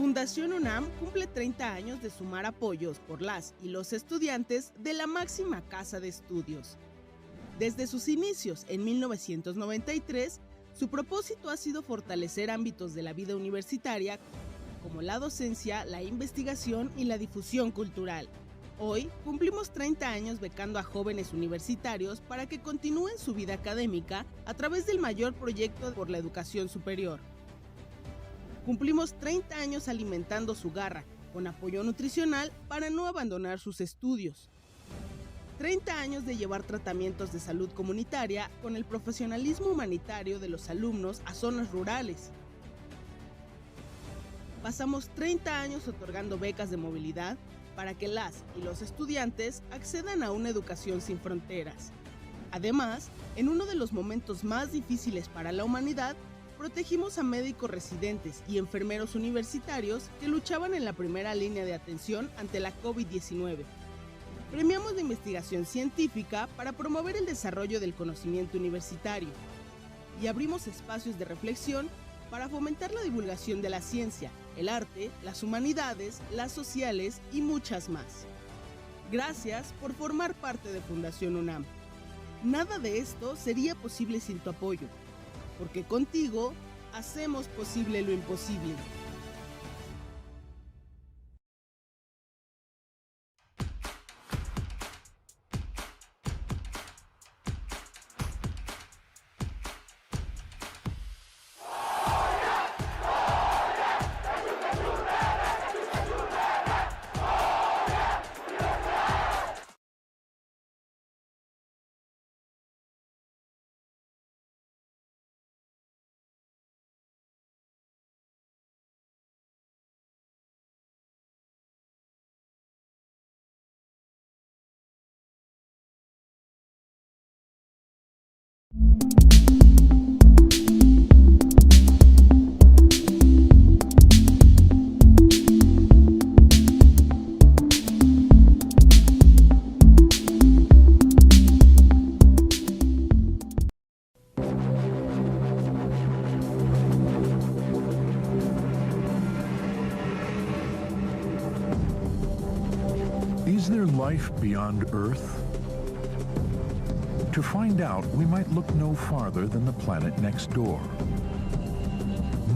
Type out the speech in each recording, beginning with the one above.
Fundación UNAM cumple 30 años de sumar apoyos por las y los estudiantes de la máxima casa de estudios. Desde sus inicios en 1993, su propósito ha sido fortalecer ámbitos de la vida universitaria como la docencia, la investigación y la difusión cultural. Hoy cumplimos 30 años becando a jóvenes universitarios para que continúen su vida académica a través del mayor proyecto por la educación superior. Cumplimos 30 años alimentando su garra con apoyo nutricional para no abandonar sus estudios. 30 años de llevar tratamientos de salud comunitaria con el profesionalismo humanitario de los alumnos a zonas rurales. Pasamos 30 años otorgando becas de movilidad para que las y los estudiantes accedan a una educación sin fronteras. Además, en uno de los momentos más difíciles para la humanidad, protegimos a médicos residentes y enfermeros universitarios que luchaban en la primera línea de atención ante la COVID-19. Premiamos la investigación científica para promover el desarrollo del conocimiento universitario y abrimos espacios de reflexión para fomentar la divulgación de la ciencia, el arte, las humanidades, las sociales y muchas más. Gracias por formar parte de Fundación UNAM. Nada de esto sería posible sin tu apoyo, porque contigo hacemos posible lo imposible. Is there life beyond Earth? To find out, we might look no farther than the planet next door.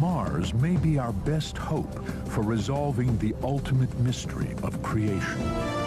Mars may be our best hope for resolving the ultimate mystery of creation.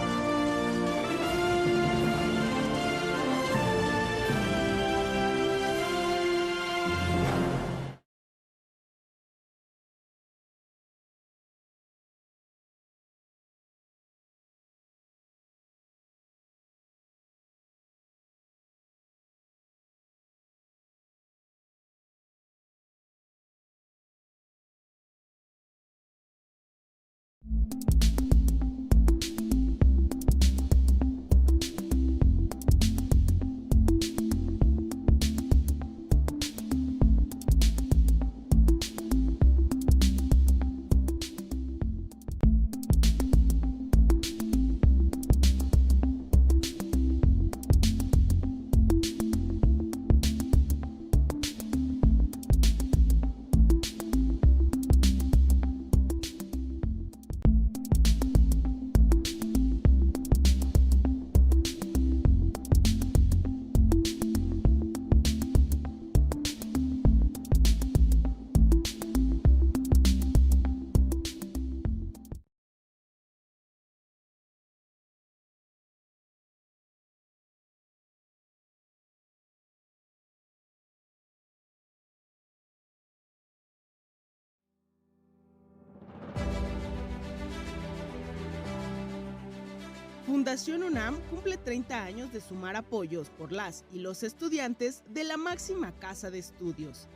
Fundación UNAM cumple 30 años de sumar apoyos por las y los estudiantes de la máxima casa de estudios.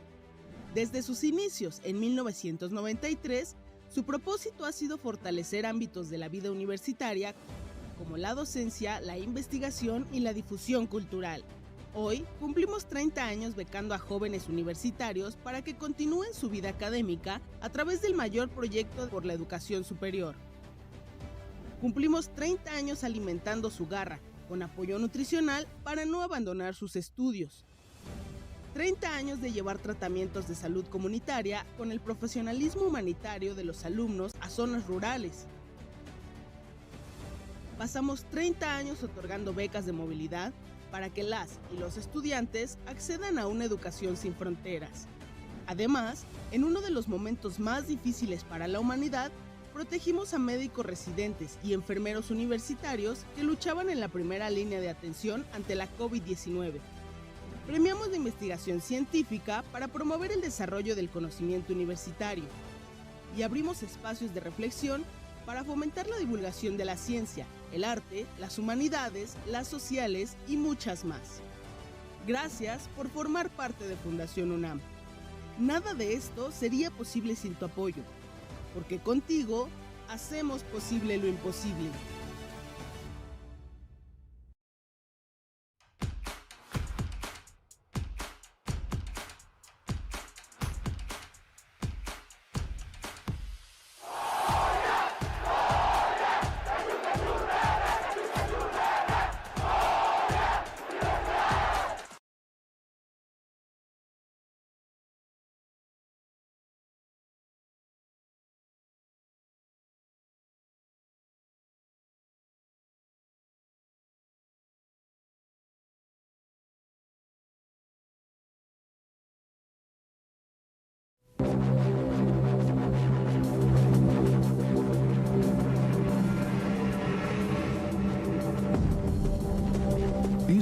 Desde sus inicios en 1993, su propósito ha sido fortalecer ámbitos de la vida universitaria como la docencia, la investigación y la difusión cultural. Hoy cumplimos 30 años becando a jóvenes universitarios para que continúen su vida académica a través del mayor proyecto por la educación superior. Cumplimos 30 años alimentando su garra con apoyo nutricional para no abandonar sus estudios. 30 años de llevar tratamientos de salud comunitaria con el profesionalismo humanitario de los alumnos a zonas rurales. Pasamos 30 años otorgando becas de movilidad para que las y los estudiantes accedan a una educación sin fronteras. Además, en uno de los momentos más difíciles para la humanidad, protegimos a médicos residentes y enfermeros universitarios que luchaban en la primera línea de atención ante la COVID-19. Premiamos la investigación científica para promover el desarrollo del conocimiento universitario y abrimos espacios de reflexión para fomentar la divulgación de la ciencia, el arte, las humanidades, las sociales y muchas más. Gracias por formar parte de Fundación UNAM. Nada de esto sería posible sin tu apoyo, porque contigo hacemos posible lo imposible.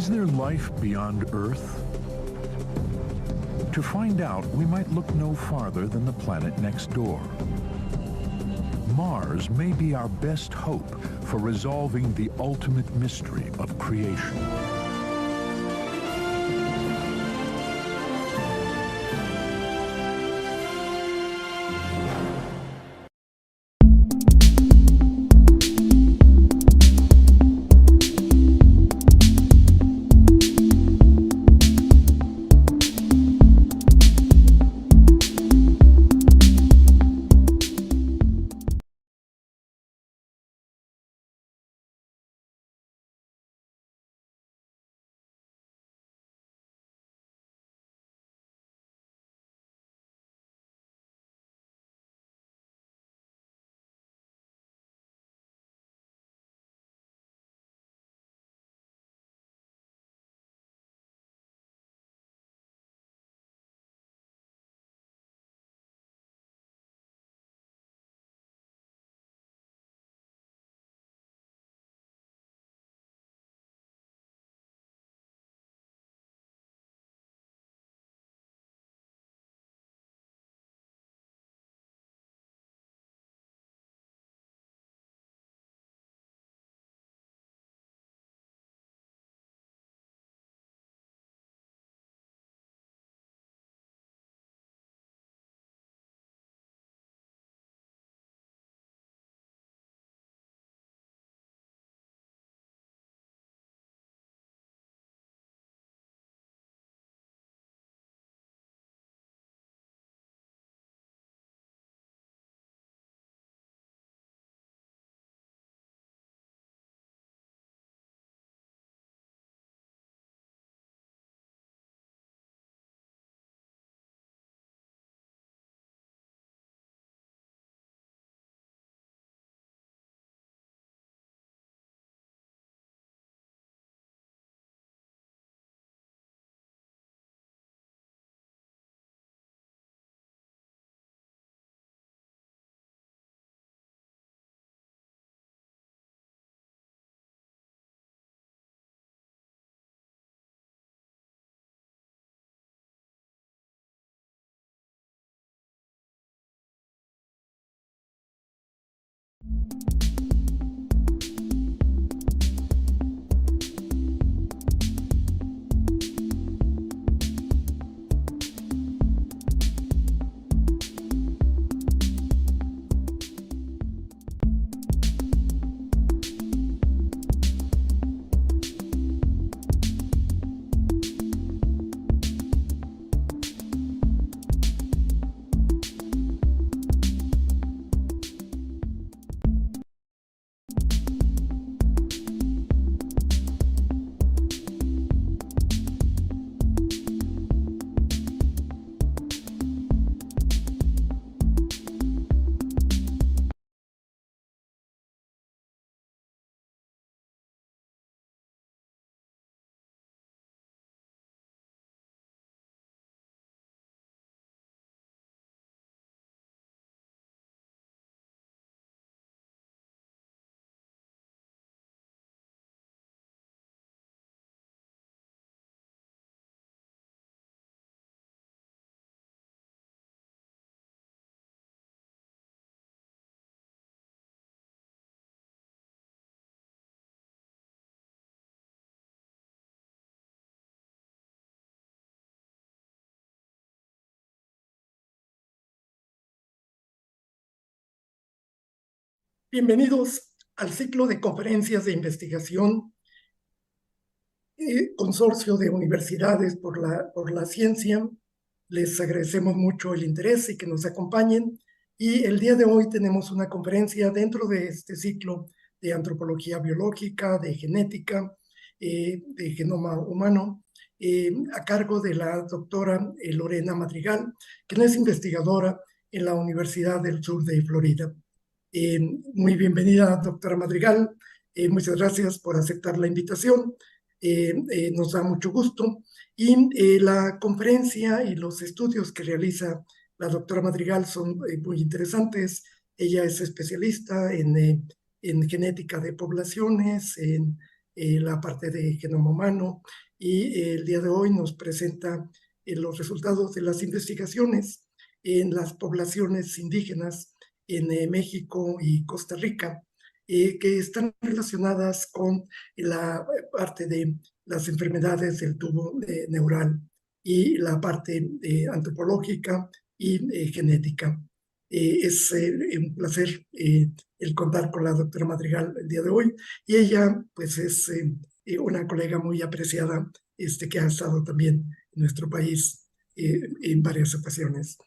Is there life beyond Earth? To find out, we might look no farther than the planet next door. Mars may be our best hope for resolving the ultimate mystery of creation. Bienvenidos al ciclo de conferencias de investigación Consorcio de Universidades por la Ciencia. Les agradecemos mucho el interés y que nos acompañen. Y el día de hoy tenemos una conferencia dentro de este ciclo de antropología biológica, de genética, de genoma humano, a cargo de la doctora Lorena Madrigal, quien es investigadora en la Universidad del Sur de Florida. Muy bienvenida, doctora Madrigal. Muchas gracias por aceptar la invitación. Nos da mucho gusto. Y la conferencia y los estudios que realiza la doctora Madrigal son muy interesantes. Ella es especialista en genética de poblaciones, en la parte de genoma humano, y el día de hoy nos presenta los resultados de las investigaciones en las poblaciones indígenas en México y Costa Rica, que están relacionadas con la parte de las enfermedades del tubo neural y la parte antropológica y genética. Es un placer el contar con la doctora Madrigal el día de hoy, y ella pues es una colega muy apreciada que ha estado también en nuestro país en varias ocasiones.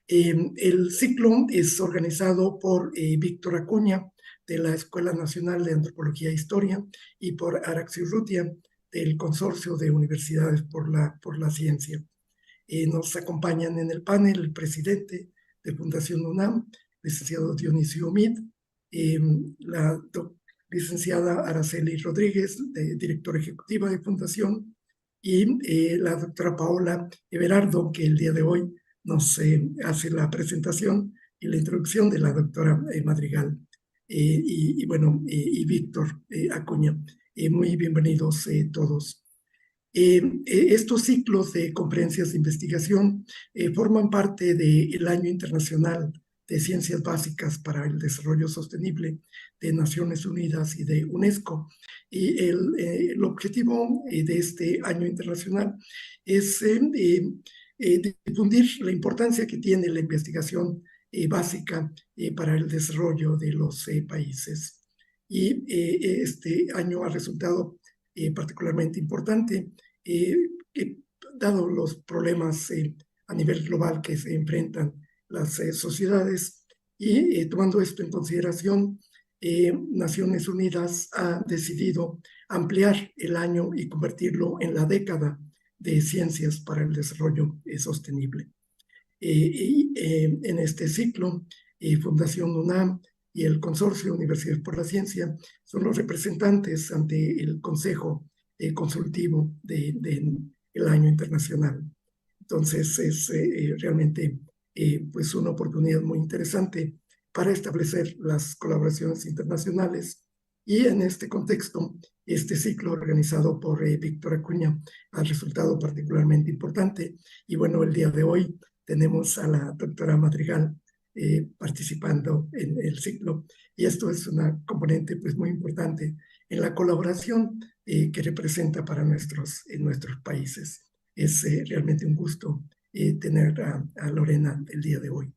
El ciclo es organizado por Víctor Acuña, de la Escuela Nacional de Antropología e Historia, y por Araxi Urrutia, del Consorcio de Universidades por la Ciencia. Nos acompañan en el panel el presidente de Fundación UNAM, licenciado Dionisio Omid, la licenciada Araceli Rodríguez, directora ejecutiva de Fundación, y la doctora Paola Everardo, que el día de hoy nos hace la presentación y la introducción de la doctora Madrigal, y Víctor Acuña. Muy bienvenidos todos. Estos ciclos de conferencias de investigación forman parte del Año Internacional de Ciencias Básicas para el Desarrollo Sostenible de Naciones Unidas y de UNESCO. Y el objetivo de este año internacional es difundir la importancia que tiene la investigación básica para el desarrollo de los países. Y este año ha resultado particularmente importante, dado los problemas a nivel global que se enfrentan las sociedades, y tomando esto en consideración, Naciones Unidas ha decidido ampliar el año y convertirlo en la década de ciencias para el desarrollo sostenible. En este ciclo, Fundación UNAM y el Consorcio Universidades por la Ciencia son los representantes ante el Consejo Consultivo del Año Internacional. Entonces es realmente pues una oportunidad muy interesante para establecer las colaboraciones internacionales, y en este contexto este ciclo organizado por Víctor Acuña ha resultado particularmente importante. Y bueno, el día de hoy tenemos a la doctora Madrigal participando en el ciclo, y esto es una componente pues muy importante en la colaboración que representa para nuestros países. Es realmente un gusto tener a Lorena el día de hoy.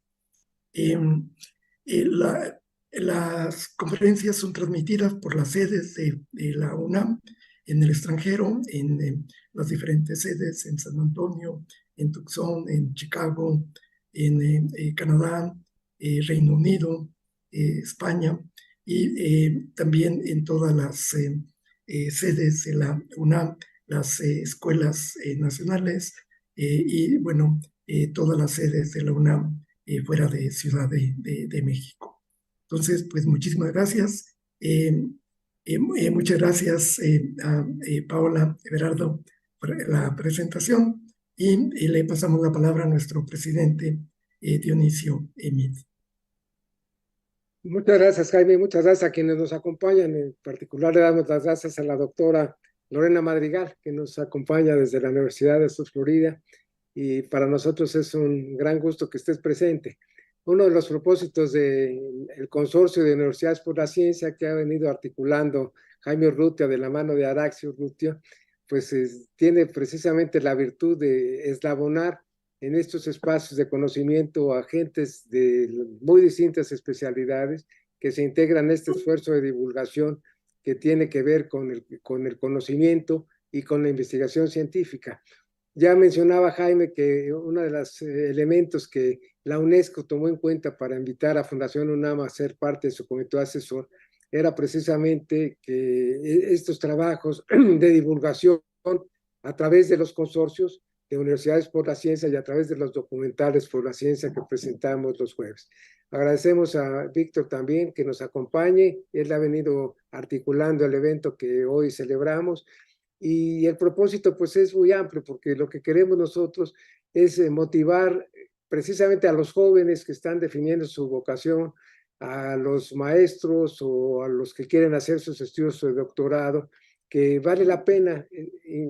Las conferencias son transmitidas por las sedes de la UNAM en el extranjero, en las diferentes sedes, en San Antonio, en Tucson, en Chicago, en Canadá, Reino Unido, España, y también en todas las sedes de la UNAM, las escuelas nacionales, y bueno, todas las sedes de la UNAM fuera de Ciudad de México. Entonces, pues muchísimas gracias. Muchas gracias a Paola Everardo por la presentación, y le pasamos la palabra a nuestro presidente Dionisio Omid. Muchas gracias, Jaime. Muchas gracias a quienes nos acompañan. En particular, le damos las gracias a la doctora Lorena Madrigal, que nos acompaña desde la Universidad de Sur Florida, y para nosotros es un gran gusto que estés presente. Uno de los propósitos del Consorcio de Universidades por la Ciencia, que ha venido articulando Jaime Urrutia de la mano de Araxi Urrutia, pues tiene precisamente la virtud de eslabonar en estos espacios de conocimiento a agentes de muy distintas especialidades que se integran en este esfuerzo de divulgación que tiene que ver con el conocimiento y con la investigación científica. Ya mencionaba Jaime que uno de los elementos que la UNESCO tomó en cuenta para invitar a Fundación UNAM a ser parte de su comité asesor era precisamente que estos trabajos de divulgación a través de los consorcios de Universidades por la Ciencia y a través de los documentales por la ciencia que presentamos los jueves. Agradecemos a Víctor también que nos acompañe. Él ha venido articulando el evento que hoy celebramos. Y el propósito pues es muy amplio porque lo que queremos nosotros es motivar precisamente a los jóvenes que están definiendo su vocación, a los maestros o a los que quieren hacer sus estudios de doctorado, que vale la pena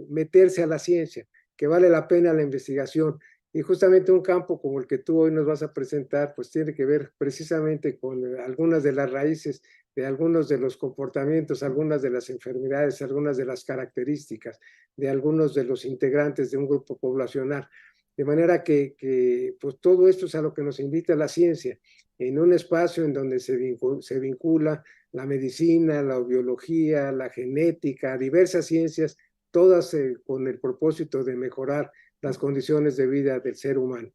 meterse a la ciencia, que vale la pena la investigación. Y justamente un campo como el que tú hoy nos vas a presentar, pues tiene que ver precisamente con algunas de las raíces de algunos de los comportamientos, algunas de las enfermedades, algunas de las características de algunos de los integrantes de un grupo poblacional. De manera que pues todo esto es a lo que nos invita la ciencia, en un espacio en donde se vincula la medicina, la biología, la genética, diversas ciencias, todas con el propósito de mejorar las condiciones de vida del ser humano.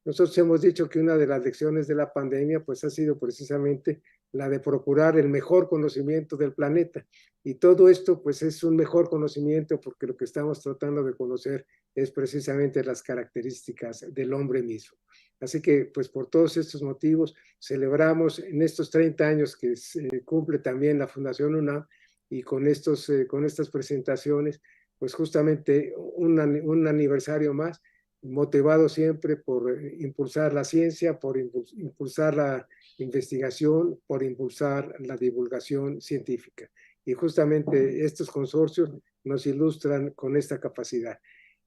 Nosotros hemos dicho que una de las lecciones de la pandemia pues ha sido precisamente la de procurar el mejor conocimiento del planeta. Y todo esto pues es un mejor conocimiento porque lo que estamos tratando de conocer es precisamente las características del hombre mismo. Así que pues por todos estos motivos celebramos en estos 30 años que se cumple también la Fundación UNAM y con estas presentaciones pues justamente un aniversario más, motivado siempre por impulsar la ciencia, por impulsar la investigación, por impulsar la divulgación científica. Y justamente estos consorcios nos ilustran con esta capacidad.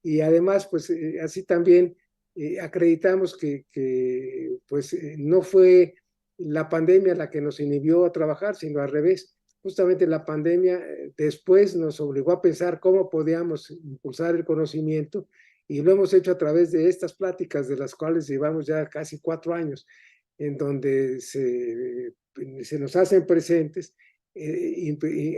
Y además, pues así también acreditamos que pues no fue la pandemia la que nos inhibió a trabajar, sino al revés. Justamente la pandemia después nos obligó a pensar cómo podíamos impulsar el conocimiento y lo hemos hecho a través de estas pláticas de las cuales llevamos ya casi 4 años, en donde se nos hacen presentes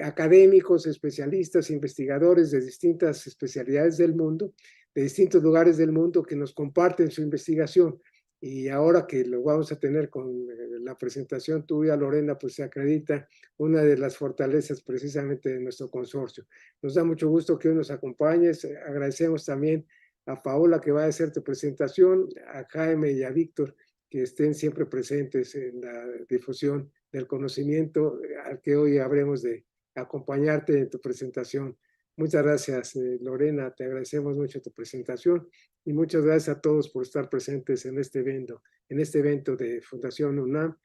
académicos, especialistas, investigadores de distintas especialidades del mundo, de distintos lugares del mundo que nos comparten su investigación. Y ahora que lo vamos a tener con la presentación tuya, Lorena, pues se acredita una de las fortalezas precisamente de nuestro consorcio. Nos da mucho gusto que hoy nos acompañes. Agradecemos también a Paola que va a hacer tu presentación, a Jaime y a Víctor que estén siempre presentes en la difusión del conocimiento al que hoy habremos de acompañarte en tu presentación. Muchas gracias, Lorena, te agradecemos mucho tu presentación y muchas gracias a todos por estar presentes en este evento de Fundación UNAM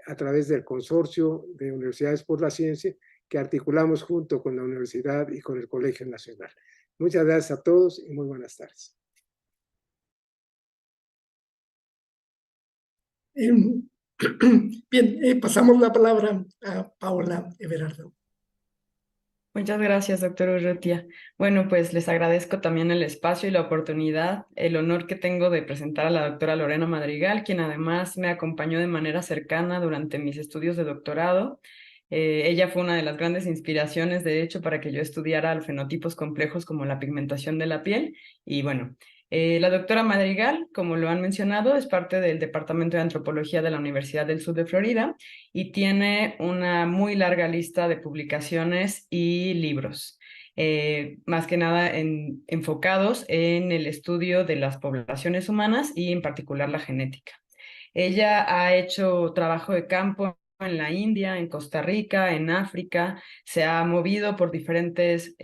a través del Consorcio de Universidades por la Ciencia que articulamos junto con la Universidad y con el Colegio Nacional. Muchas gracias a todos y muy buenas tardes. Bien, pasamos la palabra a Paola Everardo. Muchas gracias, doctor Urrutia. Bueno, pues les agradezco también el espacio y la oportunidad, el honor que tengo de presentar a la doctora Lorena Madrigal, quien además me acompañó de manera cercana durante mis estudios de doctorado. Ella fue una de las grandes inspiraciones, de hecho, para que yo estudiara los fenotipos complejos como la pigmentación de la piel. Y bueno, la doctora Madrigal, como lo han mencionado, es parte del Departamento de Antropología de la Universidad del Sur de Florida y tiene una muy larga lista de publicaciones y libros, más que nada enfocados en el estudio de las poblaciones humanas y en particular la genética. Ella ha hecho trabajo de campo en la India, en Costa Rica, en África, se ha movido por diferentes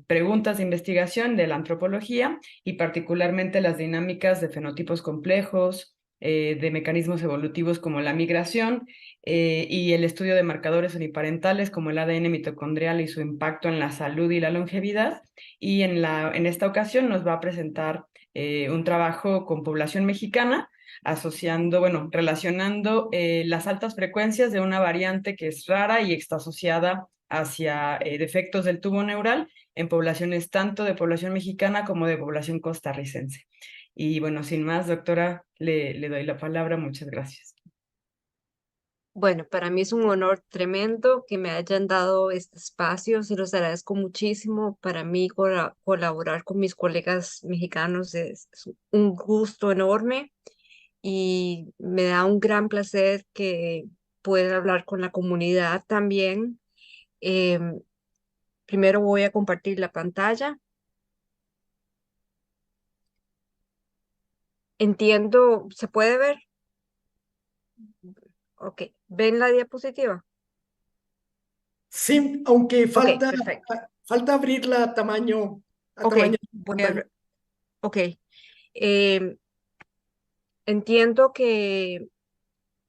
preguntas de investigación de la antropología y particularmente las dinámicas de fenotipos complejos, de mecanismos evolutivos como la migración y el estudio de marcadores uniparentales como el ADN mitocondrial y su impacto en la salud y la longevidad. Y en esta ocasión nos va a presentar un trabajo con población mexicana, relacionando las altas frecuencias de una variante que es rara y está asociada hacia defectos del tubo neural en poblaciones tanto de población mexicana como de población costarricense. Y bueno, sin más, doctora, le doy la palabra. Muchas gracias. Bueno, para mí es un honor tremendo que me hayan dado este espacio, se los agradezco muchísimo. Para mí colaborar con mis colegas mexicanos es un gusto enorme y me da un gran placer que pueda hablar con la comunidad también. Em, Primero voy a compartir la pantalla. Entiendo, ¿se puede ver? Ok, ¿ven la diapositiva? Sí, aunque Ok, perfecto. falta abrirla a Ok, tamaño de voy pantalla. ok. Em, Entiendo que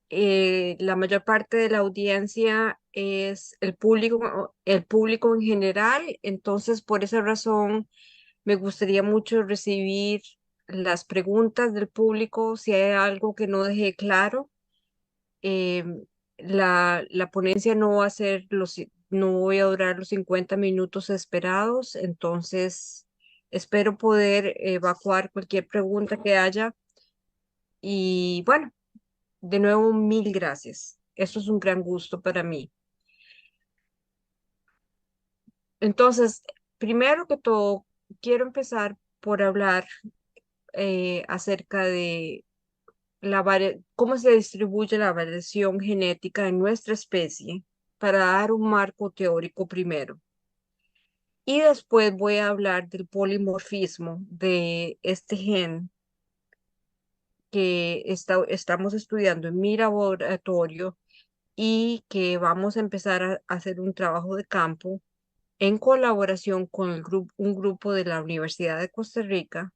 la mayor parte de la audiencia es el público en general, entonces por esa razón me gustaría mucho recibir las preguntas del público, si hay algo que no dejé claro. Eh, la ponencia no va a ser no voy a durar los 50 minutos esperados, entonces espero poder evacuar cualquier pregunta que haya. Y bueno, de nuevo, mil gracias. Esto es un gran gusto para mí. Entonces, primero que todo, quiero empezar por hablar acerca de cómo se distribuye la variación genética en nuestra especie para dar un marco teórico primero. Y después voy a hablar del polimorfismo de este gen que estamos estudiando en mi laboratorio y que vamos a empezar a hacer un trabajo de campo en colaboración con un grupo de la Universidad de Costa Rica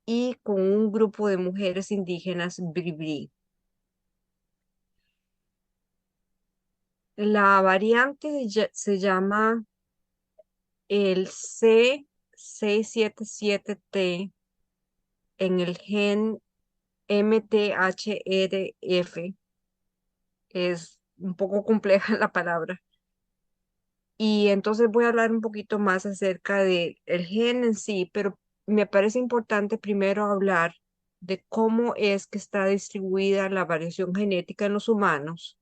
y con un grupo de mujeres indígenas Bribri. La variante se llama el C677T en el gen MTHRF. Es un poco compleja la palabra. Y entonces voy a hablar un poquito más acerca del gen en sí, pero me parece importante primero hablar de cómo es que está distribuida la variación genética en los humanos,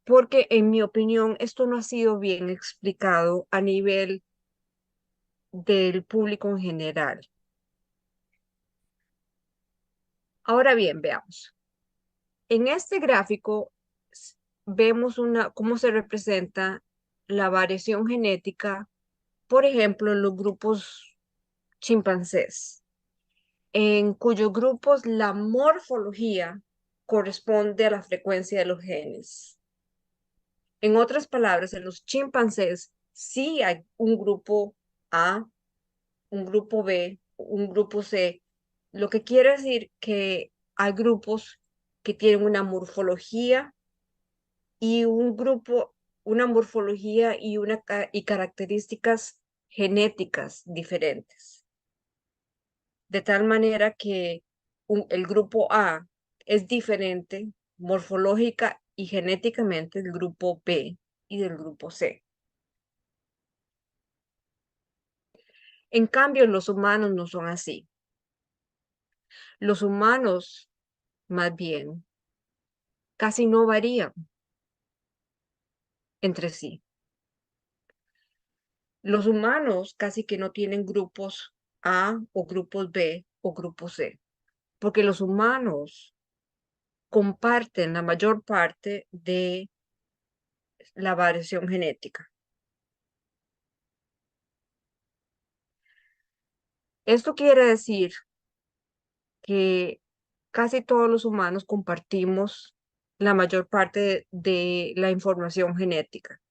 porque en mi opinión esto no ha sido bien explicado a nivel del público en general. Ahora bien, veamos. En este gráfico vemos cómo se representa la variación genética, por ejemplo, en los grupos chimpancés, en cuyos grupos la morfología corresponde a la frecuencia de los genes. En otras palabras, en los chimpancés sí hay un grupo A, un grupo B, un grupo C, lo que quiere decir que hay grupos que tienen una morfología y una morfología y características genéticas diferentes. De tal manera que el grupo A es diferente morfológica y genéticamente del grupo B y del grupo C. En cambio, los humanos no son así. Los humanos, más bien, casi no varían entre sí. Los humanos casi que no tienen grupos A o grupos B o grupos C, porque los humanos comparten la mayor parte de la variación genética. Esto quiere decir que casi todos los humanos compartimos la mayor parte de la información genética.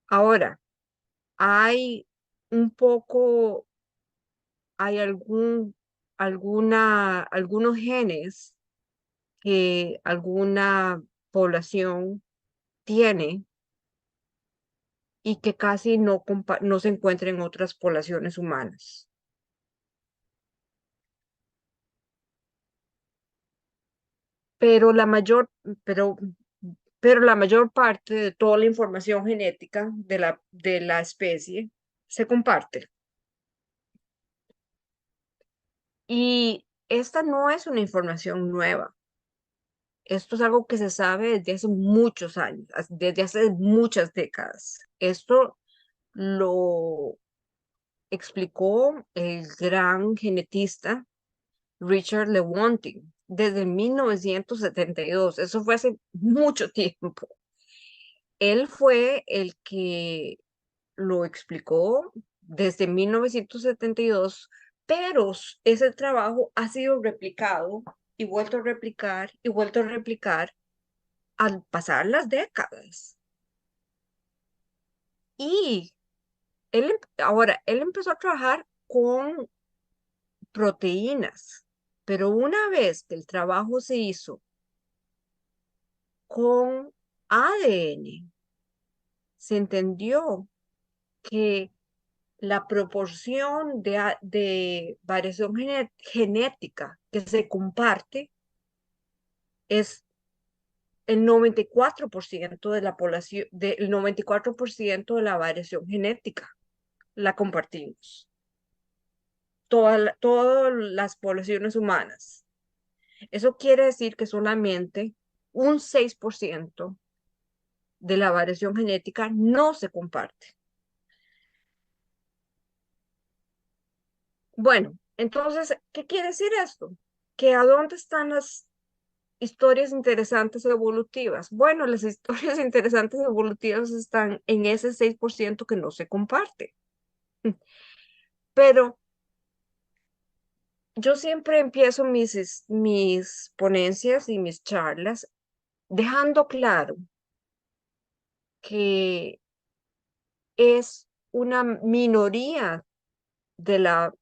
Ahora, hay un poco, hay algunos genes que alguna población tiene y que casi no se encuentra en otras poblaciones humanas. Pero la mayor, pero, pero la mayor parte de toda la información genética de la especie se comparte. Y esta no es una información nueva. Esto es algo que se sabe desde hace muchos años, desde hace muchas décadas. Esto lo explicó el gran genetista Richard Lewontin desde 1972. Eso fue hace mucho tiempo. Él fue el que lo explicó desde 1972, pero ese trabajo ha sido replicado y vuelto a replicar y vuelto a replicar al pasar las décadas. Y ahora, él empezó a trabajar con proteínas, pero una vez que el trabajo se hizo con ADN, se entendió que la proporción de variación genética que se comparte es el 94% de la población, del 94% de la variación genética la compartimos. Todas las poblaciones humanas. Eso quiere decir que solamente un 6% de la variación genética no se comparte. Bueno, entonces, ¿qué quiere decir esto? Que ¿a dónde están las historias interesantes evolutivas? Bueno, las historias interesantes evolutivas están en ese 6% que no se comparte. Pero yo siempre empiezo mis ponencias y mis charlas dejando claro que es una minoría de la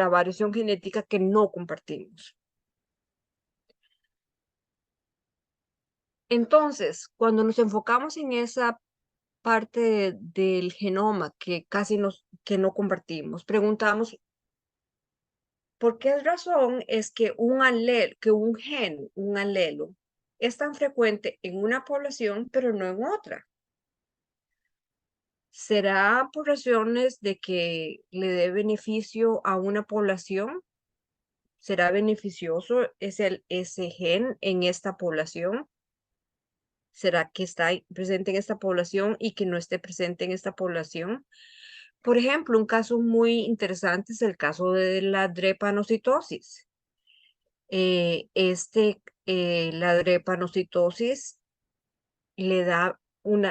variación genética que no compartimos. Entonces, cuando nos enfocamos en esa parte del genoma que que no compartimos, preguntamos por qué razón es que un gen, un alelo, es tan frecuente en una población, pero no en otra. ¿Será por razones de que le dé beneficio a una población? ¿Será beneficioso ese gen en esta población? ¿Será que está presente en esta población y que no esté presente en esta población? Por ejemplo, un caso muy interesante es el caso de la drepanocitosis. La drepanocitosis le da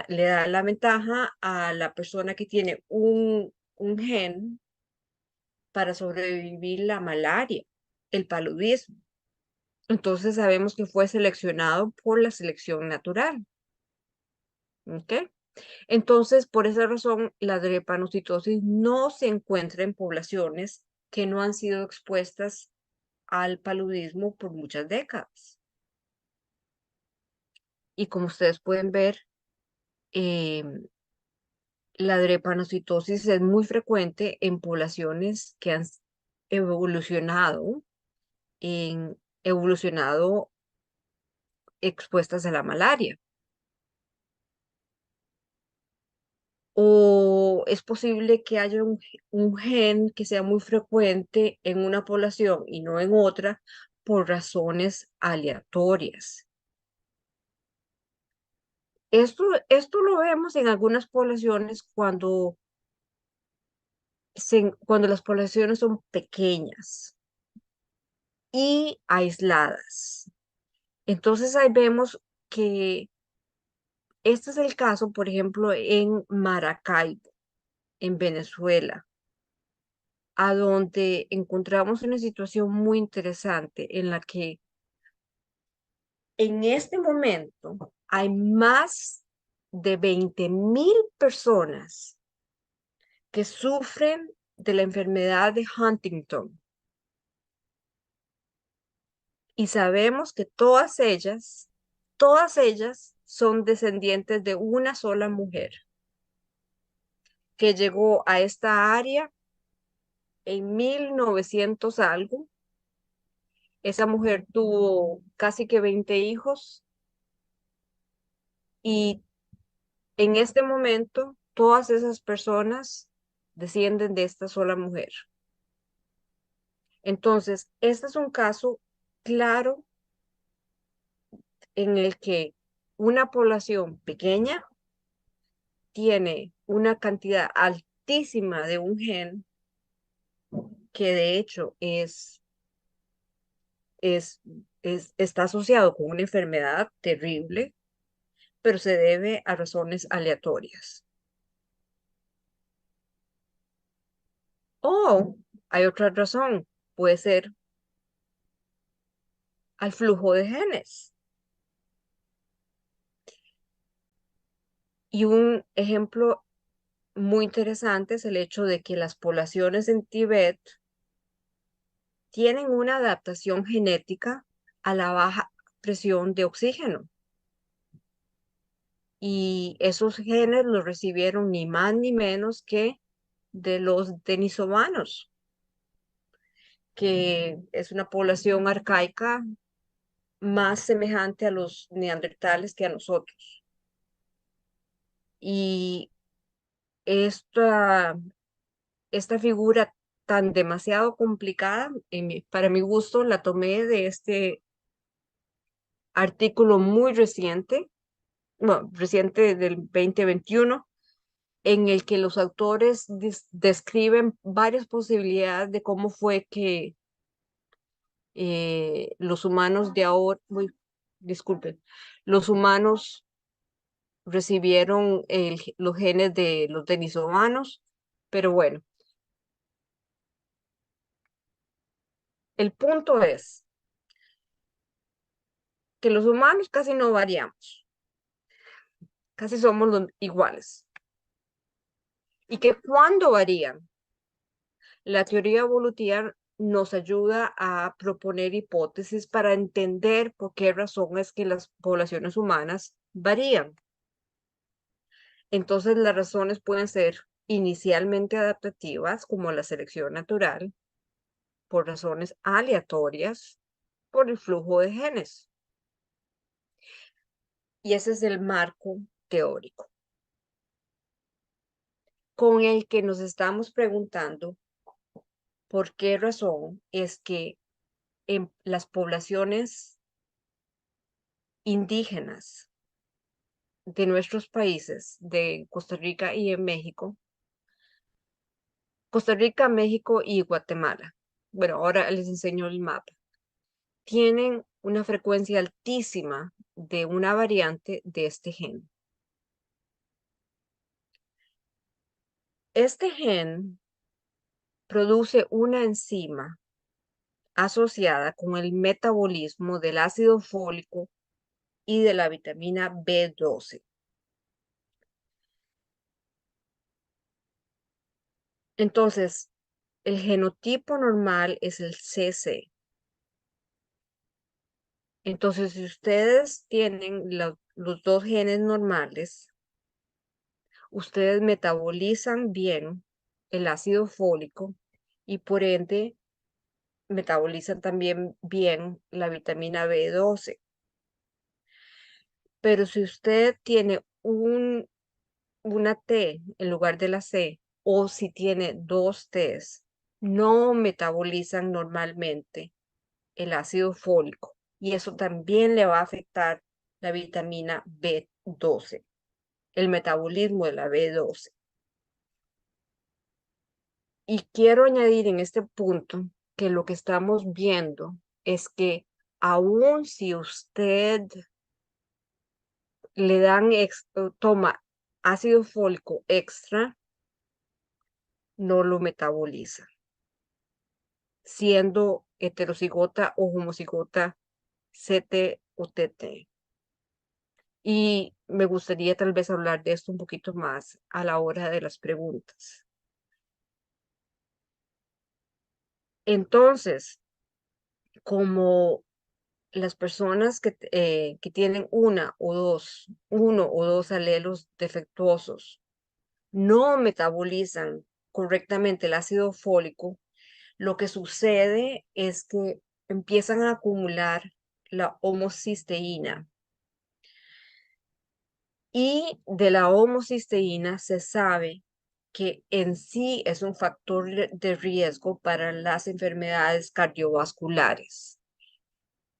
la ventaja a la persona que tiene un gen para sobrevivir la malaria, el paludismo. Entonces sabemos que fue seleccionado por la selección natural. ¿Ok? Entonces, por esa razón, la drepanocitosis no se encuentra en poblaciones que no han sido expuestas al paludismo por muchas décadas. Y como ustedes pueden ver, la drepanocitosis es muy frecuente en poblaciones que han evolucionado, evolucionado expuestas a la malaria. O es posible que haya un gen que sea muy frecuente en una población y no en otra por razones aleatorias. Esto lo vemos en algunas poblaciones cuando las poblaciones son pequeñas y aisladas. Entonces ahí vemos que este es el caso, por ejemplo, en Maracaibo, en Venezuela, a donde encontramos una situación muy interesante en la que en este momento hay más de 20,000 personas que sufren de la enfermedad de Huntington. Y sabemos que todas ellas son descendientes de una sola mujer que llegó a esta área en 1900 algo. Esa mujer tuvo casi que 20 hijos y en este momento todas esas personas descienden de esta sola mujer. Entonces, este es un caso claro en el que una población pequeña tiene una cantidad altísima de un gen que de hecho es, está asociado con una enfermedad terrible, pero se debe a razones aleatorias. O hay otra razón, puede ser al flujo de genes. Y un ejemplo muy interesante es el hecho de que las poblaciones en Tíbet tienen una adaptación genética a la baja presión de oxígeno. Y esos genes los recibieron ni más ni menos que de los denisovanos, que es una población arcaica más semejante a los neandertales que a nosotros. Y esta, esta figura tan demasiado complicada, para mi gusto, la tomé de este artículo muy reciente, bueno, reciente del 2021, en el que los autores describen varias posibilidades de cómo fue que los humanos de ahora, disculpen, los humanos recibieron los genes de los denisovanos, pero bueno, el punto es que los humanos casi no variamos, casi somos iguales, y que cuando varían, la teoría evolutiva nos ayuda a proponer hipótesis para entender por qué razón es que las poblaciones humanas varían. Entonces, las razones pueden ser inicialmente adaptativas, como la selección natural, por razones aleatorias, por el flujo de genes. Y ese es el marco teórico con el que nos estamos preguntando por qué razón es que en las poblaciones indígenas de nuestros países, de Costa Rica y en México, Costa Rica, México y Guatemala. Bueno, ahora les enseño el mapa. Tienen una frecuencia altísima de una variante de este gen. Este gen produce una enzima asociada con el metabolismo del ácido fólico y de la vitamina B12. Entonces, el genotipo normal es el CC. Entonces, si ustedes tienen los dos genes normales, ustedes metabolizan bien el ácido fólico y por ende metabolizan también bien la vitamina B12. Pero si usted tiene una T en lugar de la C, o si tiene dos Ts, no metabolizan normalmente el ácido fólico y eso también le va a afectar la vitamina B12, el metabolismo de la B12. Y quiero añadir en este punto que lo que estamos viendo es que aun si usted le dan, toma ácido fólico extra, no lo metaboliza, siendo heterocigota o homocigota CT o TT. Y me gustaría tal vez hablar de esto un poquito más a la hora de las preguntas. Entonces, como las personas que tienen uno o dos alelos defectuosos no metabolizan correctamente el ácido fólico, lo que sucede es que empiezan a acumular la homocisteína. Y de la homocisteína se sabe que en sí es un factor de riesgo para las enfermedades cardiovasculares.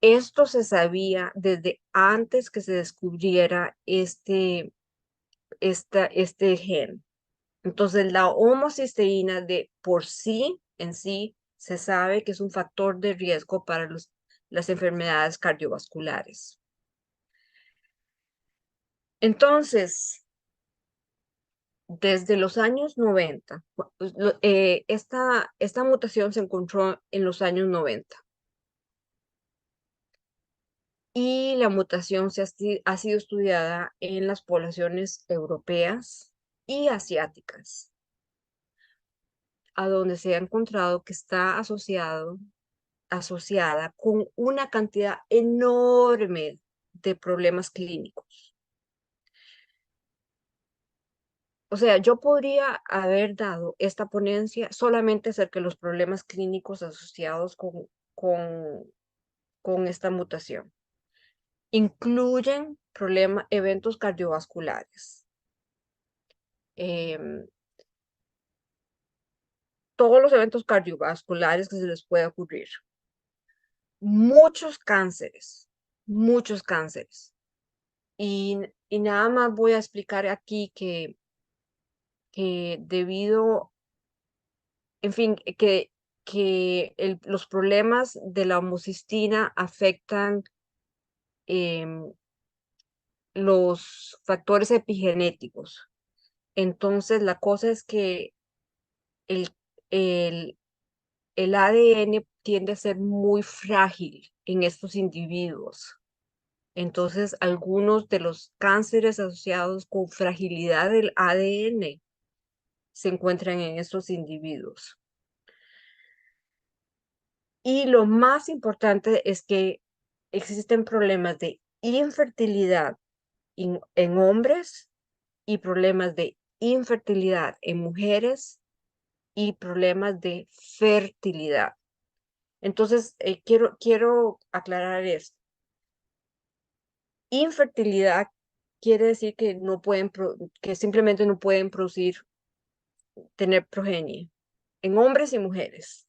Esto se sabía desde antes que se descubriera este gen. Entonces, la homocisteína de por sí, en sí, se sabe que es un factor de riesgo para las enfermedades cardiovasculares. Entonces, desde los años 90, esta mutación se encontró en los años 90 y la mutación ha sido estudiada en las poblaciones europeas y asiáticas, a donde se ha encontrado que está asociada con una cantidad enorme de problemas clínicos. O sea, yo podría haber dado esta ponencia solamente acerca de los problemas clínicos asociados con esta mutación. Incluyen eventos cardiovasculares, em, todos los eventos cardiovasculares que se les pueda ocurrir, muchos cánceres, muchos cánceres. Y nada más voy a explicar aquí que debido, en fin, que los problemas de la homocistina afectan los factores epigenéticos. Entonces, la cosa es que el, el, el ADN tiende a ser muy frágil en estos individuos. Entonces, algunos de los cánceres asociados con fragilidad del ADN se encuentran en estos individuos. Y lo más importante es que existen problemas de infertilidad en hombres y problemas de infertilidad en mujeres y problemas de fertilidad. Entonces, quiero aclarar esto. Infertilidad quiere decir que que simplemente no pueden tener progenie en hombres y mujeres.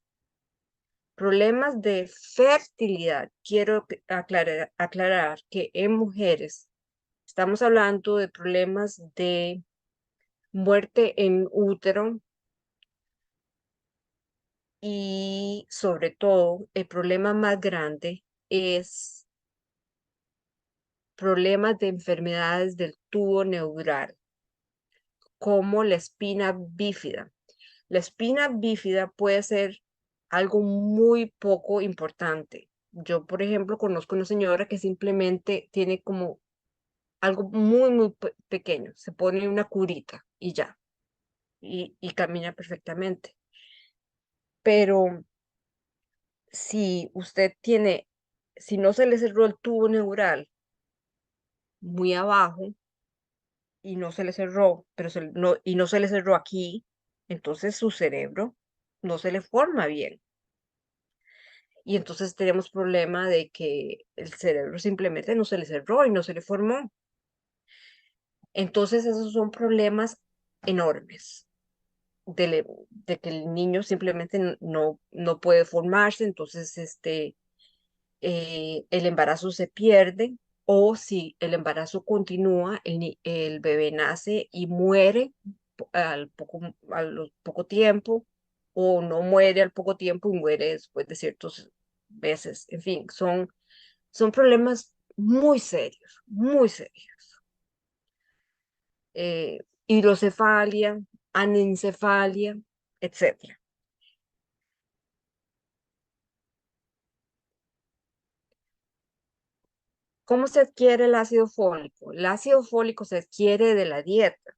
Problemas de fertilidad, quiero aclarar que en mujeres estamos hablando de problemas de muerte en útero y sobre todo el problema más grande es problemas de enfermedades del tubo neural, como la espina bífida. La espina bífida puede ser algo muy poco importante. Yo, por ejemplo, conozco una señora que simplemente tiene como algo muy, muy pequeño. Se pone una curita y ya, y camina perfectamente. Pero si no se le cerró el tubo neural muy abajo y no se le cerró, y no se le cerró aquí, entonces su cerebro no se le forma bien. Y entonces tenemos problema de que el cerebro simplemente no se le cerró y no se le formó. Entonces esos son problemas enormes de que el niño simplemente no puede formarse, entonces el embarazo se pierde, o si el embarazo continúa, el bebé nace y muere al poco tiempo, o no muere al poco tiempo y muere después de ciertos meses. En fin, son problemas muy serios, muy serios. Hidrocefalia, anencefalia, etcétera. ¿Cómo se adquiere el ácido fólico? El ácido fólico se adquiere de la dieta.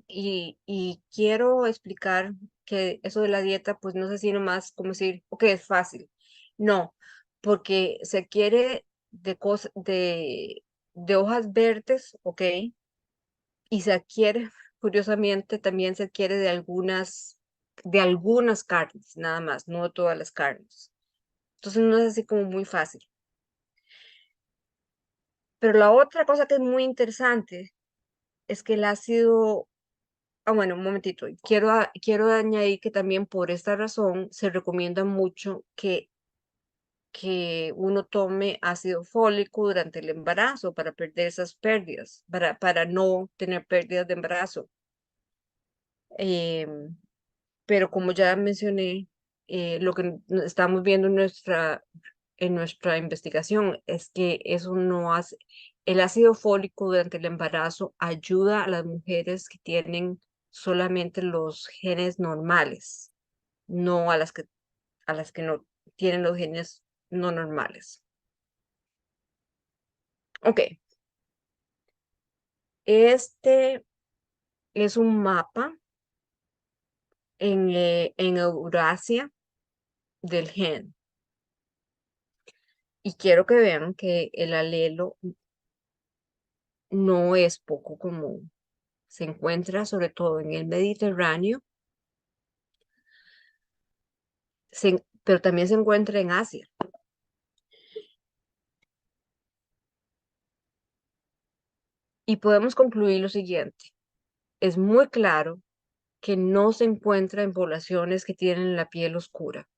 Y quiero explicar que eso de la dieta, pues no sé si nomás como decir, ok, es fácil. No, porque se adquiere de hojas verdes, ok, y se adquiere, curiosamente, también se adquiere de algunas carnes, nada más, no de todas las carnes. Entonces no es así como muy fácil. Pero la otra cosa que es muy interesante es que el ácido bueno, un momentito. Quiero añadir que también por esta razón se recomienda mucho que uno tome ácido fólico durante el embarazo para perder esas pérdidas, para no tener pérdidas de embarazo. Pero como ya mencioné, lo que estamos viendo en nuestra investigación es que eso no hace, el ácido fólico durante el embarazo ayuda a las mujeres que tienen solamente los genes normales, no a las que no tienen los genes no normales. Ok, este es un mapa en Eurasia del gen. Y quiero que vean que el alelo no es poco común. Se encuentra sobre todo en el Mediterráneo, pero también se encuentra en Asia. Y podemos concluir lo siguiente. Es muy claro que no se encuentra en poblaciones que tienen la piel oscura.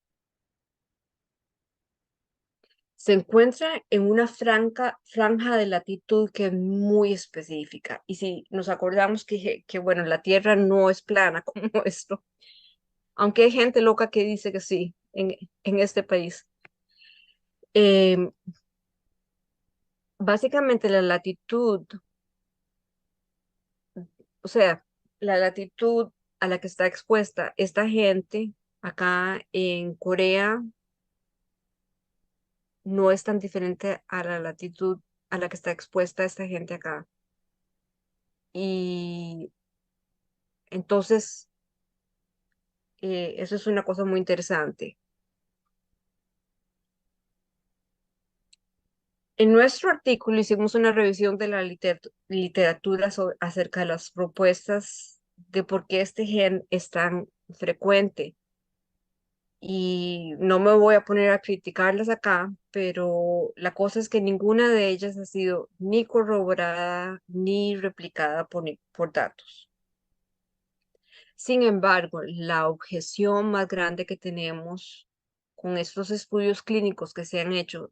Se encuentra en una franja de latitud que es muy específica. Y si nos acordamos que bueno, la Tierra no es plana como esto, aunque hay gente loca que dice que sí en este país. Em, Básicamente la latitud, o sea, la latitud a la que está expuesta esta gente acá en Corea no es tan diferente a la latitud a la que está expuesta esta gente acá. Y entonces, eso es una cosa muy interesante. En nuestro artículo hicimos una revisión de la literatura acerca de las propuestas de por qué este gen es tan frecuente. Y no me voy a poner a criticarlas acá, pero la cosa es que ninguna de ellas ha sido ni corroborada ni replicada por datos. Sin embargo, la objeción más grande que tenemos con estos estudios clínicos que se han hecho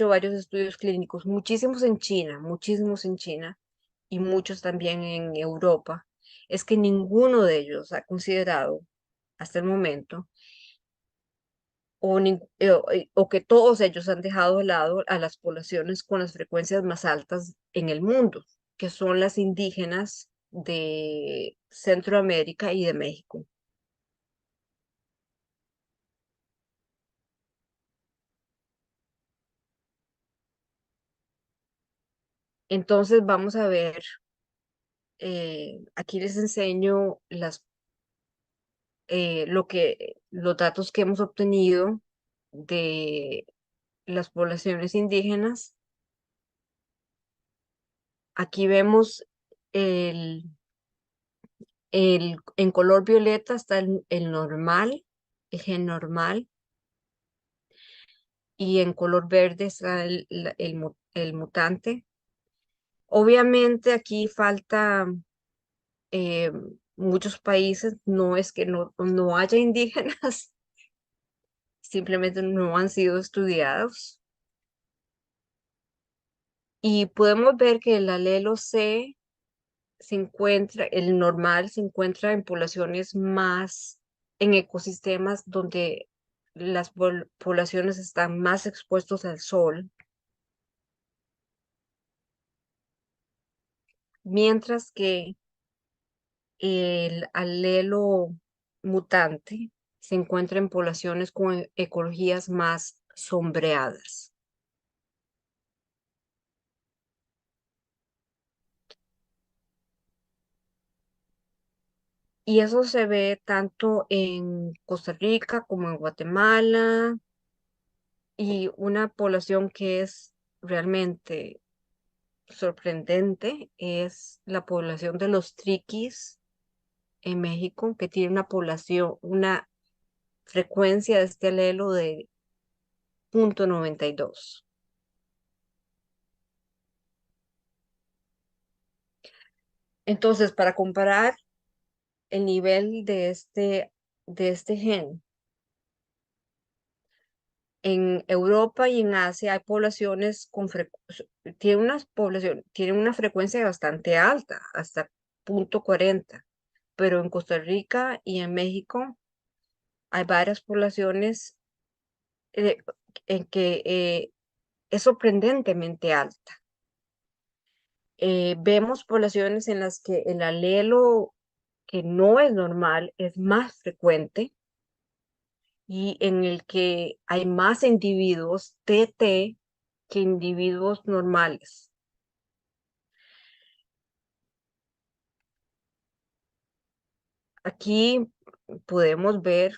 varios estudios clínicos, muchísimos en China y muchos también en Europa, es que ninguno de ellos ha considerado hasta el momento o que todos ellos han dejado de lado a las poblaciones con las frecuencias más altas en el mundo, que son las indígenas de Centroamérica y de México. Entonces vamos a ver, aquí les enseño los datos que hemos obtenido de las poblaciones indígenas. Aquí vemos el, en color violeta está el normal, el gen normal, y en color verde está el mutante. Obviamente aquí falta eh, muchos países, no es que no haya indígenas, simplemente no han sido estudiados. Y podemos ver que el alelo C el normal se encuentra en poblaciones más, en ecosistemas donde las poblaciones están más expuestos al sol, mientras que el alelo mutante se encuentra en poblaciones con ecologías más sombreadas. Y eso se ve tanto en Costa Rica como en Guatemala, y una población que es realmente sorprendente es la población de los triquis en México, que tiene una frecuencia de este alelo de 0.92. Entonces, para comparar el nivel de este gen, en Europa y en Asia hay poblaciones tienen una frecuencia bastante alta, hasta 0.40, pero en Costa Rica y en México hay varias poblaciones eh, en que es sorprendentemente alta. Vemos poblaciones en las que el alelo que no es normal es más frecuente y en el que hay más individuos TT que individuos normales. Aquí podemos ver,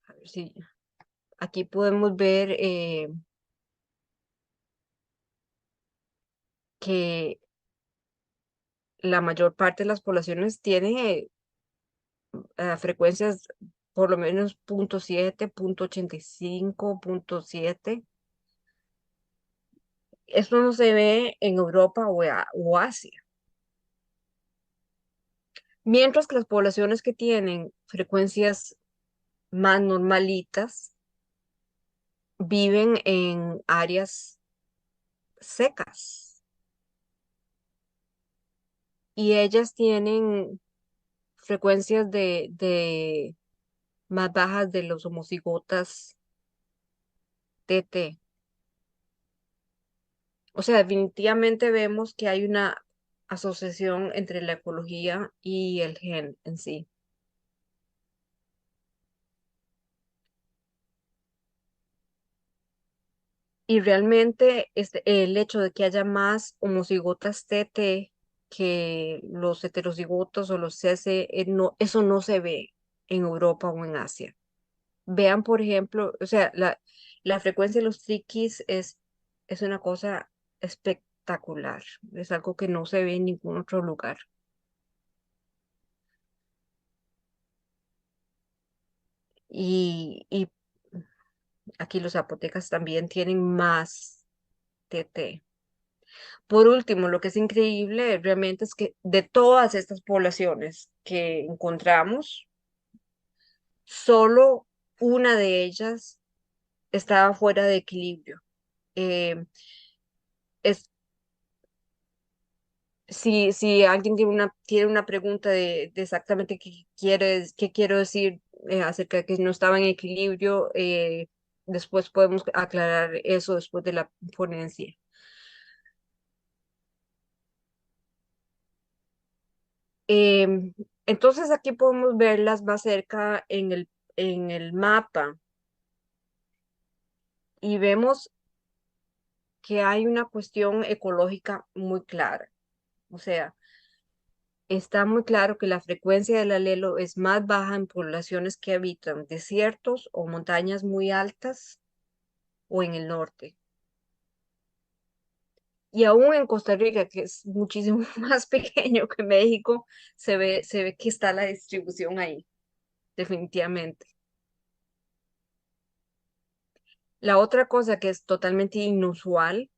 a ver si, aquí podemos ver que la mayor parte de las poblaciones tiene frecuencias por lo menos 0.7, 0.85, 0.7. Esto no se ve en Europa o Asia. Mientras que las poblaciones que tienen frecuencias más normalitas viven en áreas secas y ellas tienen frecuencias de más bajas de los homocigotas TT. O sea, definitivamente vemos que hay una asociación entre la ecología y el gen en sí. Y realmente el hecho de que haya más homocigotas TT que los heterocigotos o los CC, eso no se ve en Europa o en Asia. Vean, por ejemplo, o sea, la frecuencia de los triquis es una cosa espectacular. Es algo que no se ve en ningún otro lugar. Y aquí los zapotecas también tienen más TT. Por último, lo que es increíble realmente es que de todas estas poblaciones que encontramos, solo una de ellas estaba fuera de equilibrio. Eh, es, si alguien tiene una pregunta de exactamente qué quiero decir acerca de que no estaba en equilibrio, después podemos aclarar eso después de la ponencia. Em, entonces aquí podemos verlas más cerca en el mapa y vemos que hay una cuestión ecológica muy clara. O sea, está muy claro que la frecuencia del alelo es más baja en poblaciones que habitan desiertos o montañas muy altas o en el norte. Y aún en Costa Rica, que es muchísimo más pequeño que México, se ve que está la distribución ahí, definitivamente. La otra cosa que es totalmente inusual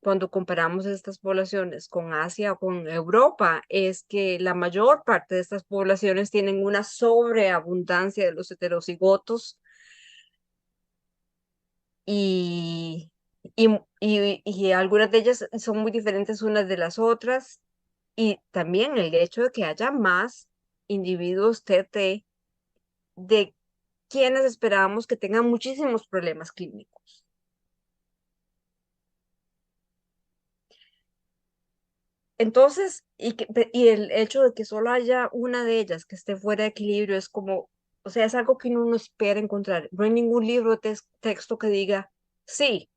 cuando comparamos estas poblaciones con Asia o con Europa es que la mayor parte de estas poblaciones tienen una sobreabundancia de los heterocigotos y, y algunas de ellas son muy diferentes unas de las otras y también el hecho de que haya más individuos TT de quienes esperábamos que tengan muchísimos problemas clínicos. Entonces, y el hecho de que solo haya una de ellas que esté fuera de equilibrio es como, o sea, es algo que uno no espera encontrar. No hay ningún libro de texto que diga, sí,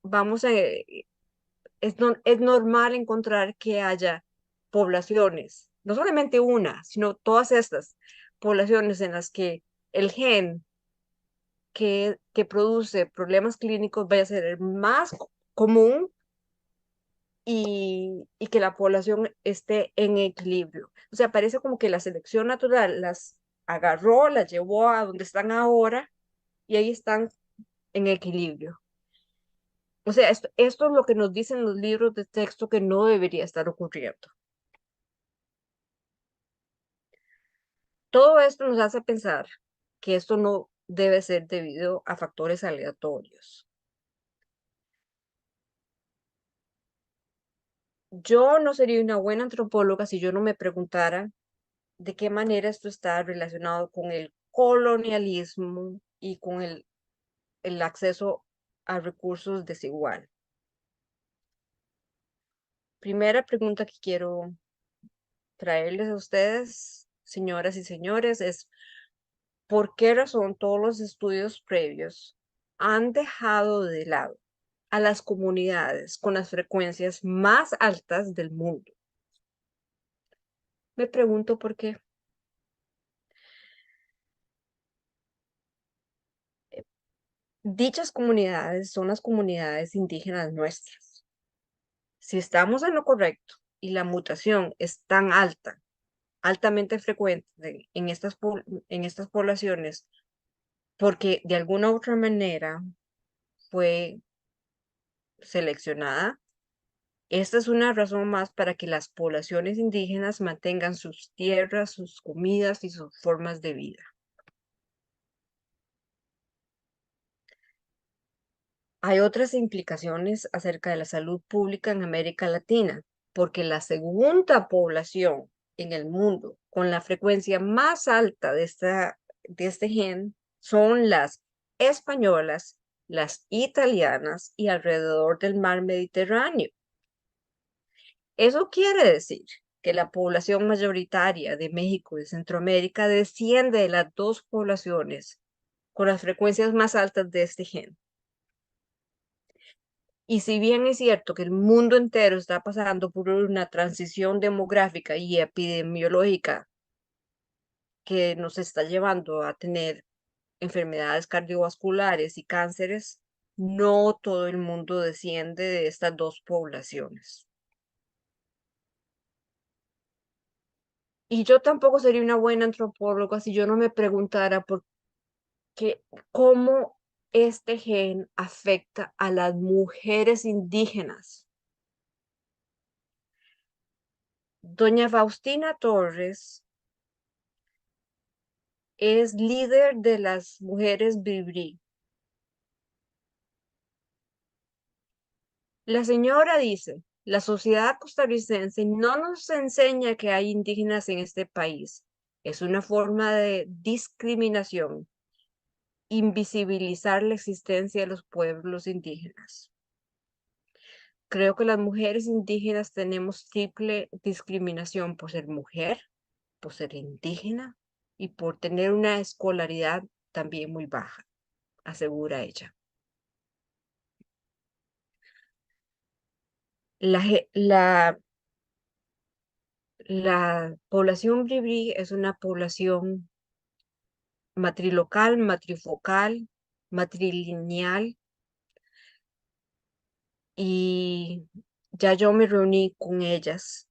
vamos a, es normal encontrar que haya poblaciones, no solamente una, sino todas estas poblaciones en las que el gen que produce problemas clínicos vaya a ser el más común y que la población esté en equilibrio. O sea, parece como que la selección natural las agarró, las llevó a donde están ahora y ahí están en equilibrio. O sea, esto es lo que nos dicen los libros de texto que no debería estar ocurriendo. Todo esto nos hace pensar que esto no debe ser debido a factores aleatorios. Yo no sería una buena antropóloga si yo no me preguntara de qué manera esto está relacionado con el colonialismo y con el acceso a recursos desigual. Primera pregunta que quiero traerles a ustedes, señoras y señores, es ¿por qué razón todos los estudios previos han dejado de lado a las comunidades con las frecuencias más altas del mundo? Me pregunto por qué. Dichas comunidades son las comunidades indígenas nuestras. Si estamos en lo correcto y la mutación es tan alta, altamente frecuente en estas poblaciones, porque de alguna u otra manera fue seleccionada, esta es una razón más para que las poblaciones indígenas mantengan sus tierras, sus comidas y sus formas de vida. Hay otras implicaciones acerca de la salud pública en América Latina, porque la segunda población en el mundo con la frecuencia más alta de este gen son las españolas, las italianas y alrededor del mar Mediterráneo. Eso quiere decir que la población mayoritaria de México y Centroamérica desciende de las dos poblaciones con las frecuencias más altas de este gen. Y si bien es cierto que el mundo entero está pasando por una transición demográfica y epidemiológica que nos está llevando a tener enfermedades cardiovasculares y cánceres, no todo el mundo desciende de estas dos poblaciones. Y yo tampoco sería una buena antropóloga si yo no me preguntara por qué, cómo este gen afecta a las mujeres indígenas. Doña Faustina Torres es líder de las mujeres Bribri. La señora dice, la sociedad costarricense no nos enseña que hay indígenas en este país. Es una forma de discriminación, invisibilizar la existencia de los pueblos indígenas. Creo que las mujeres indígenas tenemos triple discriminación por ser mujer, por ser indígena y por tener una escolaridad también muy baja, asegura ella. La población bribri es una población matrilocal, matrifocal, matrilineal y ya yo me reuní con ellas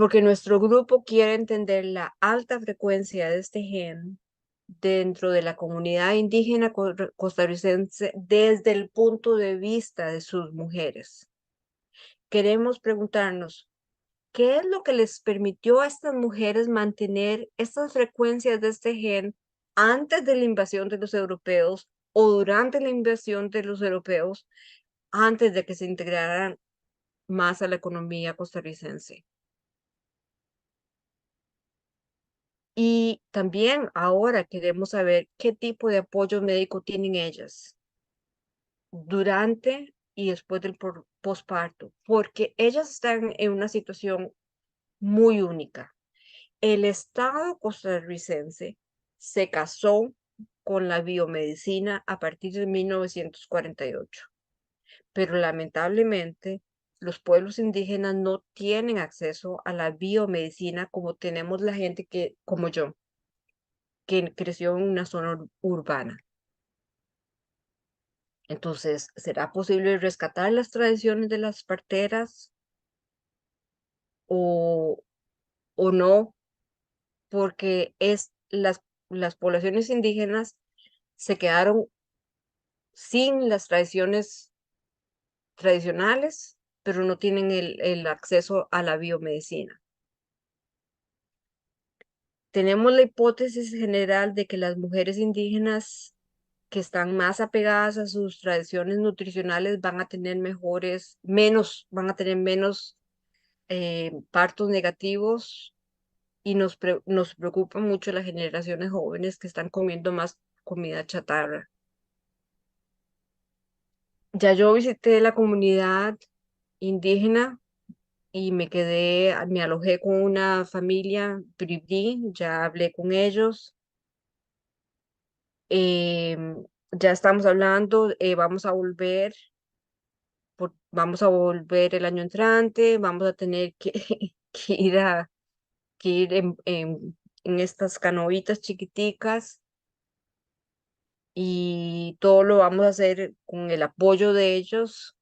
porque nuestro grupo quiere entender la alta frecuencia de este gen dentro de la comunidad indígena costarricense desde el punto de vista de sus mujeres. Queremos preguntarnos, ¿qué es lo que les permitió a estas mujeres mantener estas frecuencias de este gen antes de la invasión de los europeos o durante la invasión de los europeos, antes de que se integraran más a la economía costarricense? Y también ahora queremos saber qué tipo de apoyo médico tienen ellas durante y después del posparto, porque ellas están en una situación muy única. El Estado costarricense se casó con la biomedicina a partir de 1948, pero lamentablemente los pueblos indígenas no tienen acceso a la biomedicina como tenemos la gente que, como yo, que creció en una zona urbana. Entonces, ¿será posible rescatar las tradiciones de las parteras o, o no? Porque las poblaciones indígenas se quedaron sin las tradiciones tradicionales pero no tienen el acceso a la biomedicina. Tenemos la hipótesis general de que las mujeres indígenas que están más apegadas a sus tradiciones nutricionales van a tener van a tener menos partos negativos, y nos preocupa mucho las generaciones jóvenes que están comiendo más comida chatarra. Ya yo visité la comunidad indígena y me alojé con una familia bribri, ya hablé con ellos. Ya estamos hablando, vamos a volver el año entrante, vamos a tener que, que ir en estas canoitas chiquiticas, y todo lo vamos a hacer con el apoyo de ellos.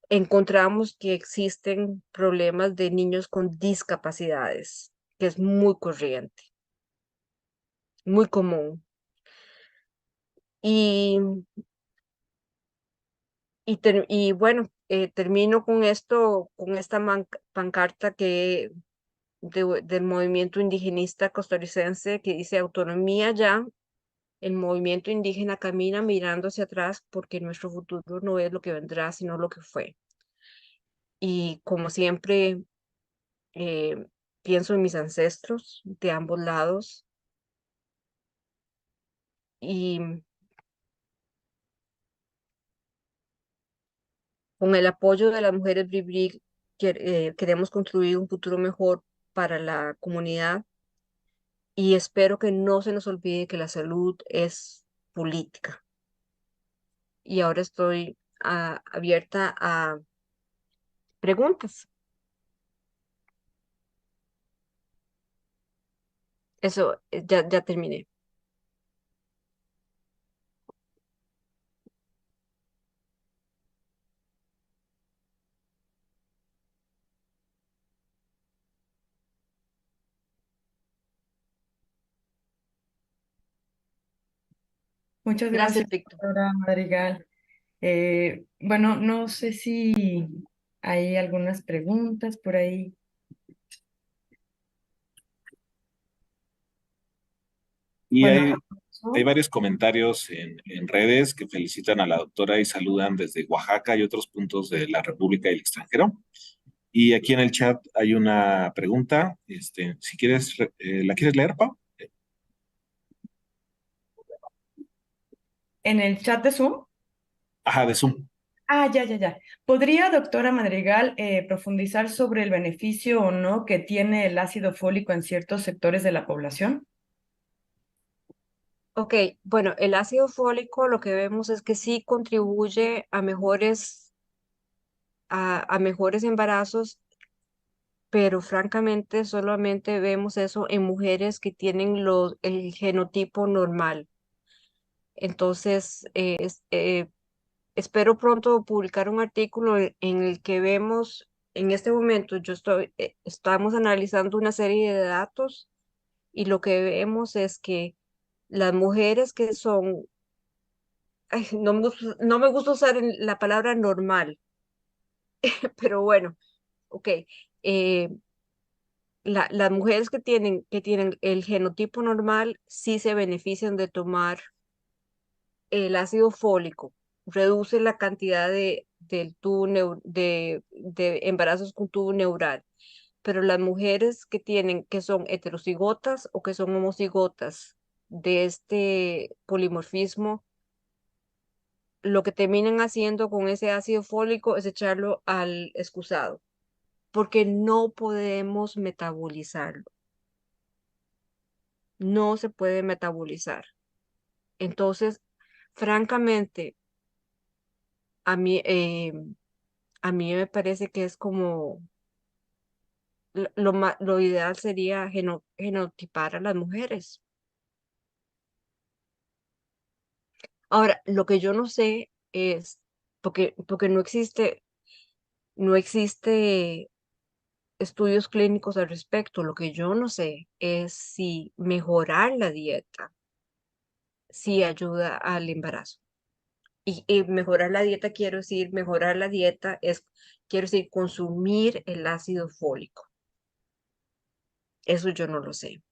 Encontramos que existen problemas de niños con discapacidades, que es muy corriente, muy común. Y, y bueno, termino con esto, con esta pancarta del movimiento indigenista costarricense, que dice: autonomía ya, el movimiento indígena camina mirando hacia atrás, porque nuestro futuro no es lo que vendrá, sino lo que fue. Y como siempre, eh, pienso en mis ancestros de ambos lados, y con el apoyo de las mujeres Bribri queremos construir un futuro mejor para la comunidad, y espero que no se nos olvide que la salud es política. Y ahora estoy abierta a preguntas. Eso, ya terminé. Muchas Gracias, gracias, Víctor. doctora Madrigal. Bueno, no sé si hay algunas preguntas por ahí. Y Bueno, hay varios comentarios en redes que felicitan a la doctora y saludan desde Oaxaca y otros puntos de la República y el extranjero. Y aquí en el chat hay una pregunta, si quieres, ¿la quieres leer, Pau? en el chat de Zoom. Ajá, de Zoom. Ah, ya. ¿Podría, doctora Madrigal, profundizar sobre el beneficio o no que tiene el ácido fólico en ciertos sectores de la población? Ok, bueno, el ácido fólico lo que vemos es que sí contribuye a mejores embarazos, pero francamente solamente vemos eso en mujeres que tienen el genotipo normal. Entonces, espero pronto publicar un artículo en el que vemos, en este momento estamos analizando una serie de datos, y lo que vemos es que las mujeres que son, ay, no me gusta usar la palabra normal, pero bueno, ok, eh, las mujeres que tienen el genotipo normal sí se benefician de tomar el ácido fólico. Reduce la cantidad de embarazos con tubo neural. Pero las mujeres que son heterocigotas o que son homocigotas de este polimorfismo, lo que terminan haciendo con ese ácido fólico es echarlo al excusado, porque no podemos metabolizarlo. No se puede metabolizar. Entonces, francamente, a mí, eh, a mí me parece que es como lo ideal sería genotipar a las mujeres. Ahora, lo que yo no sé es, porque no existe estudios clínicos al respecto. Lo que yo no sé es si mejorar la dieta sí ayuda al embarazo. Y mejorar la dieta, quiero decir, mejorar la dieta quiero decir, consumir el ácido fólico. Eso yo no lo sé.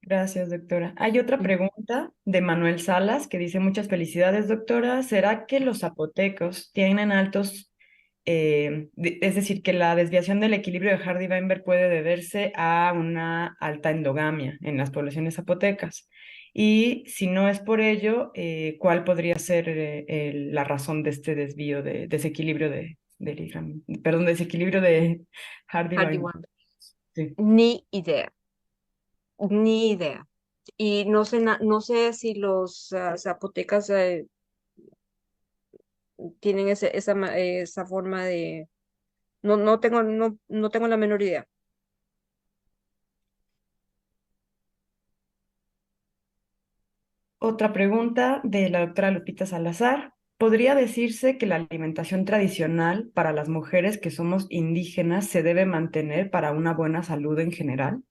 Gracias, doctora. Hay otra pregunta de Manuel Salas que dice, muchas felicidades, doctora. ¿Será que los zapotecos tienen altos, es decir, que la desviación del equilibrio de Hardy-Weinberg puede deberse a una alta endogamia en las poblaciones zapotecas? Y si no es por ello, ¿cuál podría ser la razón de este desvío de desequilibrio perdón, desequilibrio de Hardy-Weinberg? Hardy-Weinberg. Sí. Ni idea, ni idea. Y no sé, no sé si los zapotecas tienen esa forma de... No tengo la menor idea. Otra pregunta de la doctora Lupita Salazar. ¿Podría decirse que la alimentación tradicional para las mujeres que somos indígenas se debe mantener para una buena salud en general?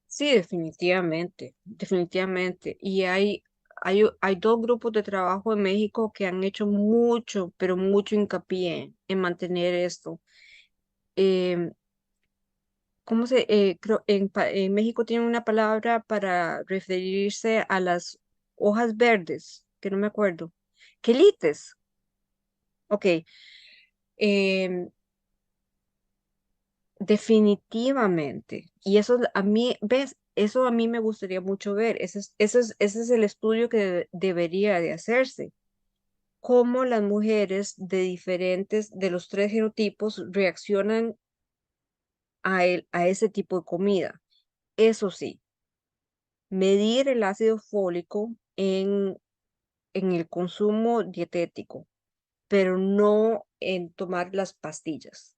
Sí, definitivamente, definitivamente. Y hay dos grupos de trabajo en México que han hecho mucho, pero mucho hincapié en mantener esto. Em, creo, en México tienen una palabra para referirse a las hojas verdes, que no me acuerdo. Quelites. Ok. em, Definitivamente. Y eso a mí, ¿ves? Eso a mí me gustaría mucho ver. Ese es el estudio que debería de hacerse. Cómo las mujeres de los tres genotipos reaccionan a ese tipo de comida. Eso sí, medir el ácido fólico en el consumo dietético, pero no en tomar las pastillas.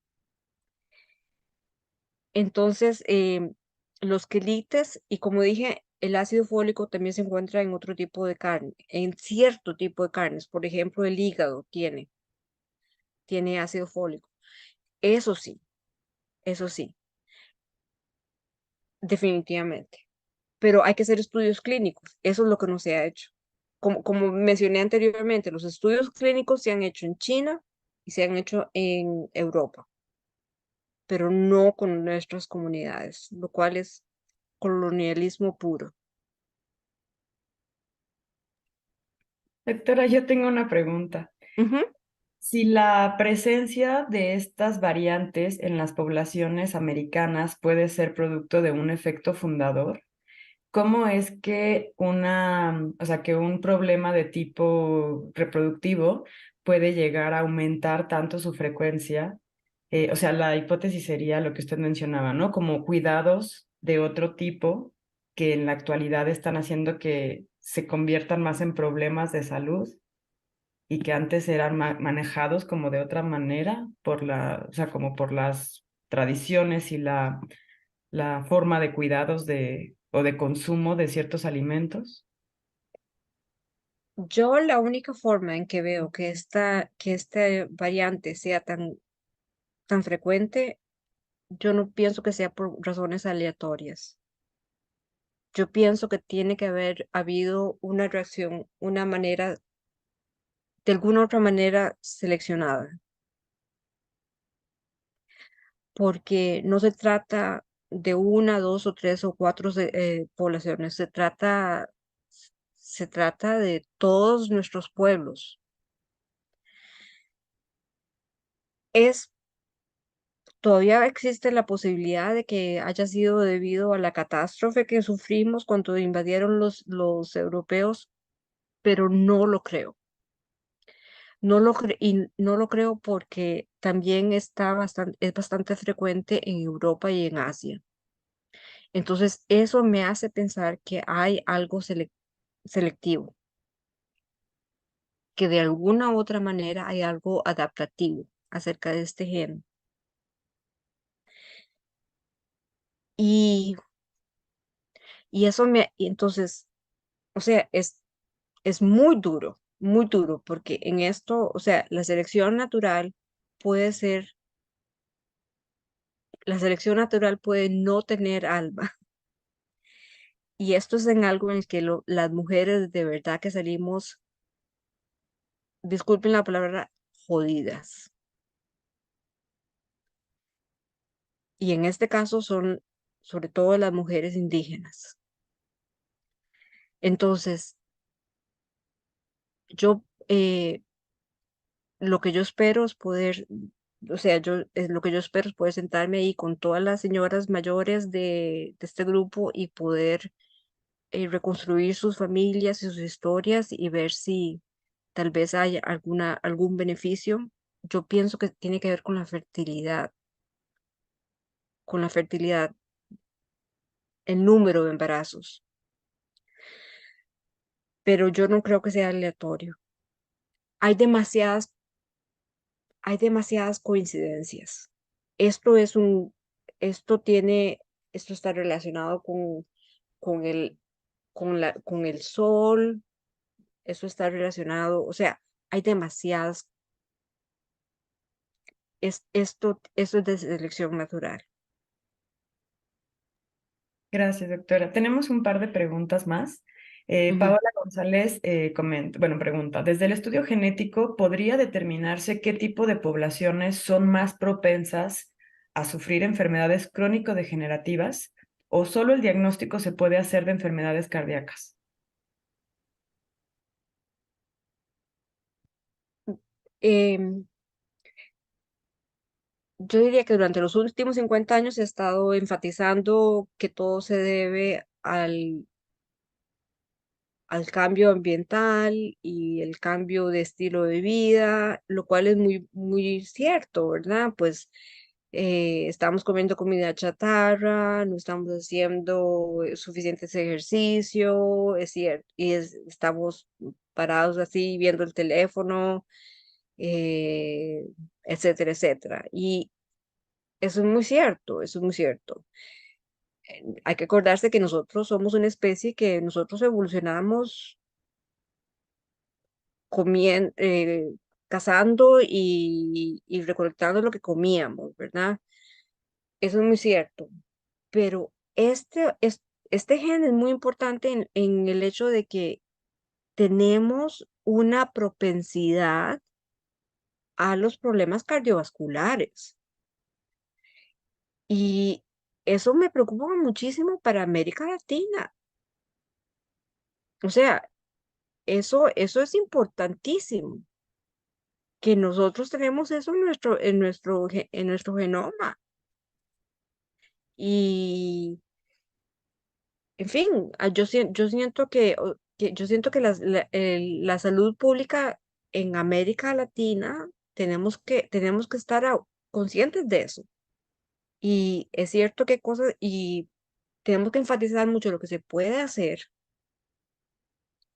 Entonces, los quelites, y como dije, el ácido fólico también se encuentra en otro tipo de carne, en cierto tipo de carnes. Por ejemplo, el hígado tiene ácido fólico. Eso sí, eso sí, definitivamente. Pero hay que hacer estudios clínicos. Eso es lo que no se ha hecho. Como mencioné anteriormente, los estudios clínicos se han hecho en China y se han hecho en Europa, pero no con nuestras comunidades, lo cual es colonialismo puro. Doctora, yo tengo una pregunta. Ujú. Si la presencia de estas variantes en las poblaciones americanas puede ser producto de un efecto fundador, ¿cómo es que o sea, que un problema de tipo reproductivo puede llegar a aumentar tanto su frecuencia? O sea, la hipótesis sería lo que usted mencionaba, ¿no? Como cuidados de otro tipo que en la actualidad están haciendo que se conviertan más en problemas de salud y que antes eran manejados como de otra manera o sea, como por las tradiciones y la forma de cuidados o de consumo de ciertos alimentos. Yo la única forma en que veo que esta variante sea tan frecuente, yo no pienso que sea por razones aleatorias. Yo pienso que tiene que haber habido una reacción, una manera, de alguna otra manera seleccionada, porque no se trata de una, dos o tres o cuatro poblaciones, se trata de todos nuestros pueblos. Es Todavía existe la posibilidad de que haya sido debido a la catástrofe que sufrimos cuando invadieron los europeos, pero no lo creo. Y no lo creo porque también es bastante frecuente en Europa y en Asia. Entonces, eso me hace pensar que hay algo selectivo, que de alguna u otra manera hay algo adaptativo acerca de este gen. Y, y entonces, o sea, es muy duro, porque en esto, o sea, la selección natural puede no tener alma, Y esto es en algo en el que las mujeres de verdad que salimos, disculpen la palabra, jodidas. Y en este caso son sobre todo las mujeres indígenas. Entonces, yo, lo que yo espero es poder, o sea, lo que yo espero es poder sentarme ahí con todas las señoras mayores de este grupo y poder reconstruir sus familias y sus historias y ver si tal vez hay algún beneficio. Yo pienso que tiene que ver con la fertilidad, el número de embarazos, pero yo no creo que sea aleatorio. Hay demasiadas, hay demasiadas coincidencias. Esto es un, esto tiene, esto está relacionado con con el sol, eso está relacionado, o sea, hay demasiadas, esto es de selección natural. Gracias, doctora. Tenemos un par de preguntas más. Ujú. Paola González comenta, bueno, pregunta, desde el estudio genético, ¿podría determinarse qué tipo de poblaciones son más propensas a sufrir enfermedades crónico-degenerativas o solo el diagnóstico se puede hacer de enfermedades cardíacas? Em, yo diría que durante los últimos 50 años he estado enfatizando que todo se debe al cambio ambiental y el cambio de estilo de vida, lo cual es muy, muy cierto, ¿verdad? Pues estamos comiendo comida chatarra, no estamos haciendo suficientes ejercicio, es cierto, estamos parados así viendo el teléfono, eh, etcétera, etcétera. Y eso es muy cierto, eso es muy cierto. Hay que acordarse que nosotros somos una especie que nosotros evolucionamos cazando y recolectando lo que comíamos, ¿verdad? Eso es muy cierto. Pero este gen es muy importante en el hecho de que tenemos una propensidad a los problemas cardiovasculares. Y eso me preocupa muchísimo para América Latina. O sea, eso es importantísimo, que nosotros tenemos eso en nuestro genoma. Y, en fin, yo siento que la salud pública en América Latina tenemos que estar conscientes de eso. Y es cierto que cosas, y tenemos que enfatizar mucho lo que se puede hacer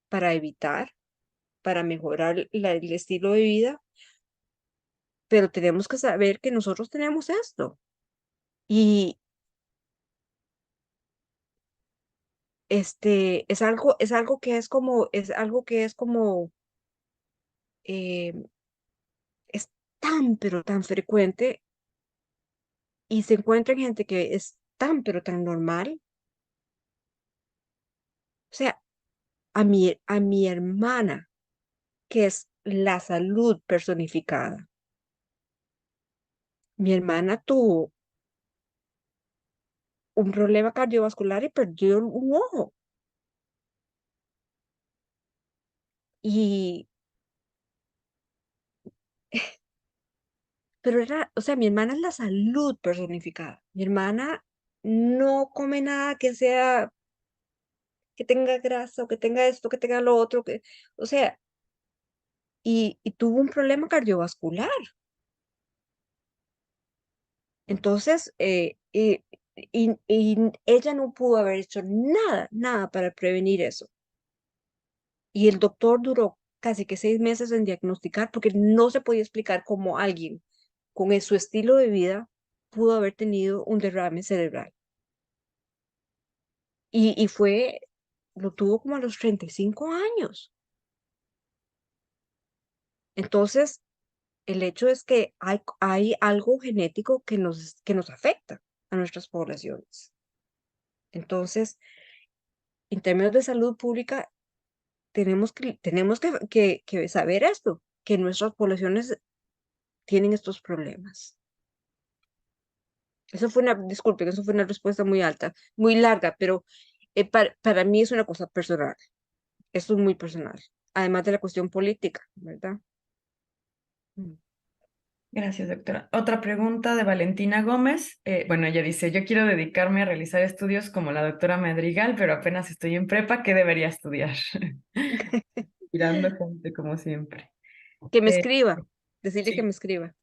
para evitar, para mejorar el estilo de vida, pero tenemos que saber que nosotros tenemos esto. Y es algo que es como, eh, es tan, pero tan frecuente y se encuentra en gente que es tan, pero tan normal. O sea, a mi hermana, que es la salud personificada, mi hermana tuvo un problema cardiovascular y perdió un ojo. Y, pero o sea, mi hermana es la salud personificada. Mi hermana no come nada que tenga grasa o que tenga esto, que tenga lo otro, o sea, y tuvo un problema cardiovascular. Entonces, y ella no pudo haber hecho nada, nada para prevenir eso. Y el doctor duró casi que 6 meses en diagnosticar porque no se podía explicar cómo alguien con su estilo de vida pudo haber tenido un derrame cerebral. Y lo tuvo como a los 35 años. Entonces, el hecho es que hay algo genético que nos afecta a nuestras poblaciones. Entonces, en términos de salud pública, tenemos que saber esto, que nuestras poblaciones tienen estos problemas. Disculpen, eso fue una respuesta muy alta, muy larga, pero para mí es una cosa personal. Esto es muy personal, además de la cuestión política, ¿verdad? Gracias, doctora. Otra pregunta de Valentina Gómez. Bueno, ella dice, yo quiero dedicarme a realizar estudios como la doctora Madrigal, pero apenas estoy en prepa, ¿qué debería estudiar? Mirando gente como siempre. Que me Eh, escriba, decirle que sí. me escriba.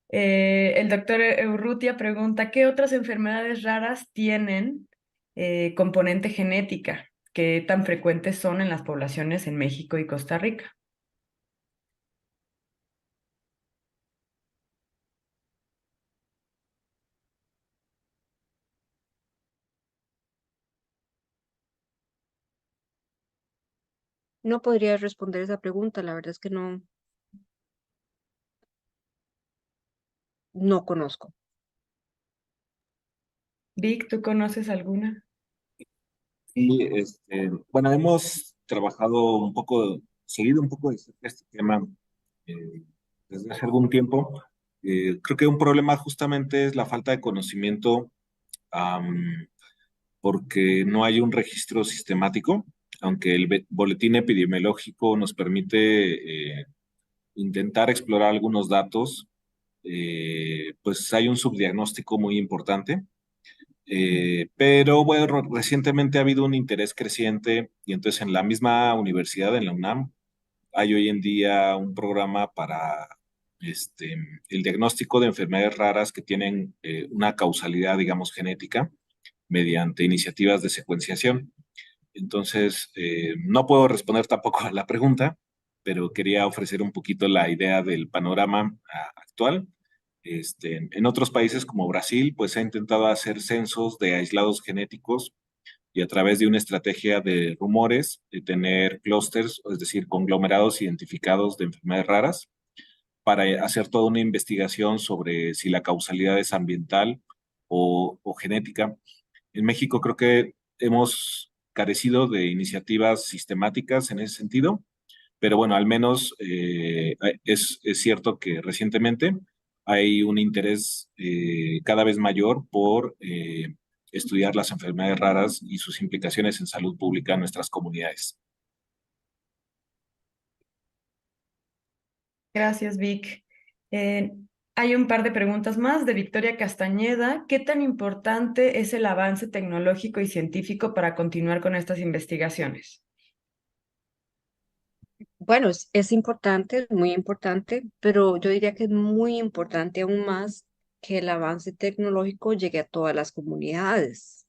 El doctor Urrutia pregunta, ¿qué otras enfermedades raras tienen componente genética? ¿Qué tan frecuentes son en las poblaciones en México y Costa Rica? No podría responder esa pregunta, la verdad es que no conozco. Vic, ¿tú conoces alguna? Y bueno, hemos trabajado un poco, seguido un poco de cerca este tema eh, desde hace algún tiempo. Creo que un problema justamente es la falta de conocimiento, am, porque no hay un registro sistemático, aunque el boletín epidemiológico nos permite intentar explorar algunos datos, pues hay un subdiagnóstico muy importante. Pero bueno, recientemente ha habido un interés creciente y entonces en la misma universidad, en la UNAM, hay hoy en día un programa para este, el diagnóstico de enfermedades raras que tienen una causalidad, digamos, genética mediante iniciativas de secuenciación. Entonces, no puedo responder tampoco a la pregunta, pero quería ofrecer un poquito la idea del panorama actual. En otros países como Brasil, pues se ha intentado hacer censos de aislados genéticos y a través de una estrategia de rumores, de tener clústeres, es decir, conglomerados identificados de enfermedades raras, para hacer toda una investigación sobre si la causalidad es ambiental o genética. En México creo que hemos carecido de iniciativas sistemáticas en ese sentido, pero bueno, al menos es cierto que recientemente hay un interés cada vez mayor por estudiar las enfermedades raras y sus implicaciones en salud pública en nuestras comunidades. Gracias, Vic. Eh, Hay un par de preguntas más de Victoria Castañeda. ¿Qué tan importante es el avance tecnológico y científico para continuar con estas investigaciones? Bueno, es importante, es muy importante, pero yo diría que es muy importante aún más que el avance tecnológico llegue a todas las comunidades.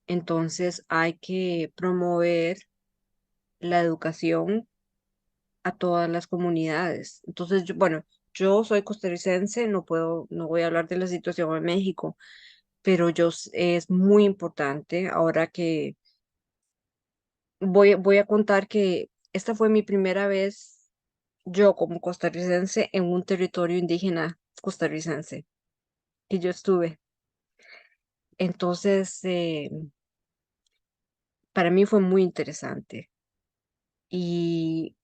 Entonces hay que promover la educación a todas las comunidades. Entonces, bueno, yo soy costarricense, no voy a hablar de la situación en México, pero es muy importante ahora que voy a contar que esta fue mi primera vez yo como costarricense en un territorio indígena costarricense que yo estuve. Entonces, para mí fue muy interesante. Y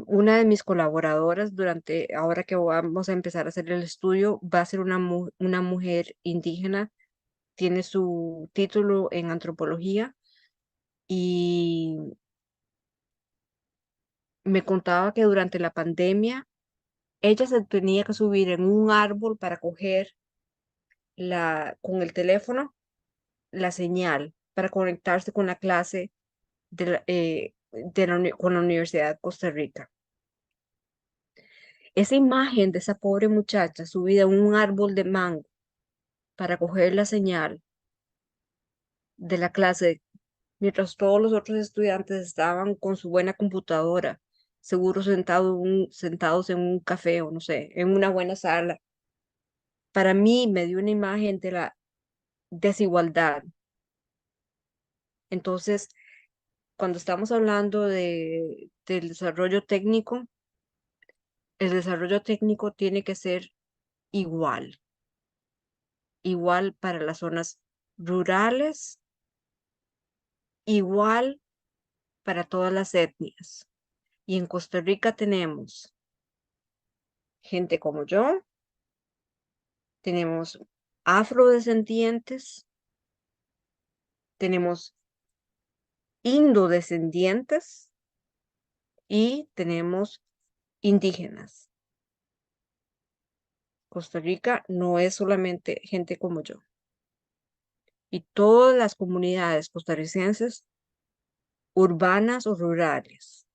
una de mis colaboradoras ahora que vamos a empezar a hacer el estudio, va a ser una mujer indígena, tiene su título en antropología y me contaba que durante la pandemia ella se tenía que subir en un árbol para coger con el teléfono la señal para conectarse con la clase con la Universidad de Costa Rica. Esa imagen de esa pobre muchacha subida en un árbol de mango para coger la señal de la clase, mientras todos los otros estudiantes estaban con su buena computadora, seguro sentados en un café o no sé, en una buena sala. Para mí me dio una imagen de la desigualdad. Entonces, cuando estamos hablando del desarrollo técnico, el desarrollo técnico tiene que ser igual, igual para las zonas rurales, igual para todas las etnias. Y en Costa Rica tenemos gente como yo, tenemos afrodescendientes, tenemos indodescendientes y tenemos indígenas. Costa Rica no es solamente gente como yo. Y todas las comunidades costarricenses, urbanas o rurales,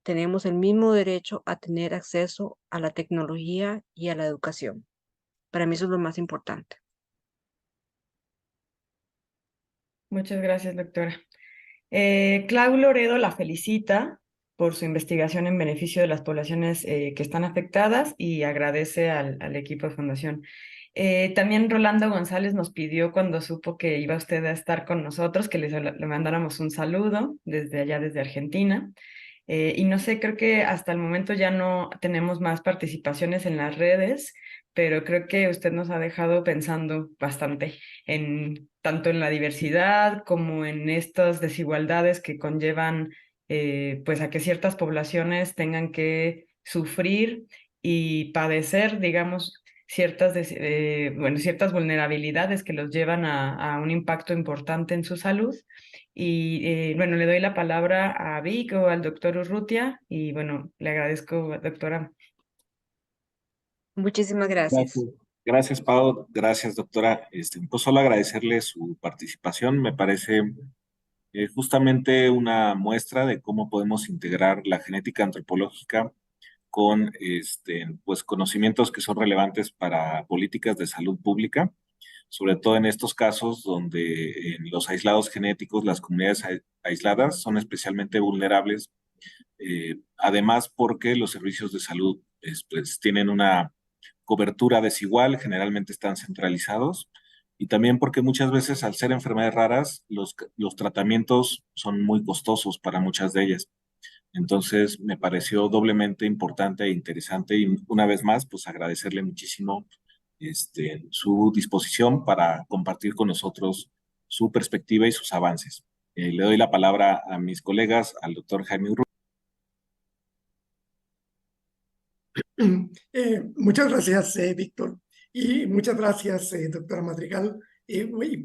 tenemos el mismo derecho a tener acceso a la tecnología y a la educación. Para mí eso es lo más importante. Muchas gracias, doctora. Clau Loredo la felicita por su investigación en beneficio de las poblaciones que están afectadas y agradece al equipo de Fundación. También Rolando González nos pidió cuando supo que iba usted a estar con nosotros que le mandáramos un saludo desde allá, desde Argentina. Y no sé, creo que hasta el momento ya no tenemos más participaciones en las redes, pero creo que usted nos ha dejado pensando bastante tanto en la diversidad como en estas desigualdades que conllevan pues a que ciertas poblaciones tengan que sufrir y padecer, digamos, ciertas vulnerabilidades que los llevan a un impacto importante en su salud. Y bueno, le doy la palabra a Vic o al doctor Urrutia y bueno, le agradezco, doctora. Muchísimas gracias. Gracias, Pau. Gracias, doctora. Pues solo agradecerle su participación. Me parece justamente una muestra de cómo podemos integrar la genética antropológica con pues, conocimientos que son relevantes para políticas de salud pública, sobre todo en estos casos donde en los aislados genéticos, las comunidades aisladas son especialmente vulnerables, además porque los servicios de salud pues, tienen una cobertura desigual, generalmente están centralizados, y también porque muchas veces al ser enfermedades raras, los tratamientos son muy costosos para muchas de ellas. Entonces me pareció doblemente importante e interesante y una vez más, pues agradecerle muchísimo su disposición para compartir con nosotros su perspectiva y sus avances. Le doy la palabra a mis colegas, al doctor Jaime Urrutia. Muchas gracias, Víctor, y muchas gracias, doctora Madrigal. Y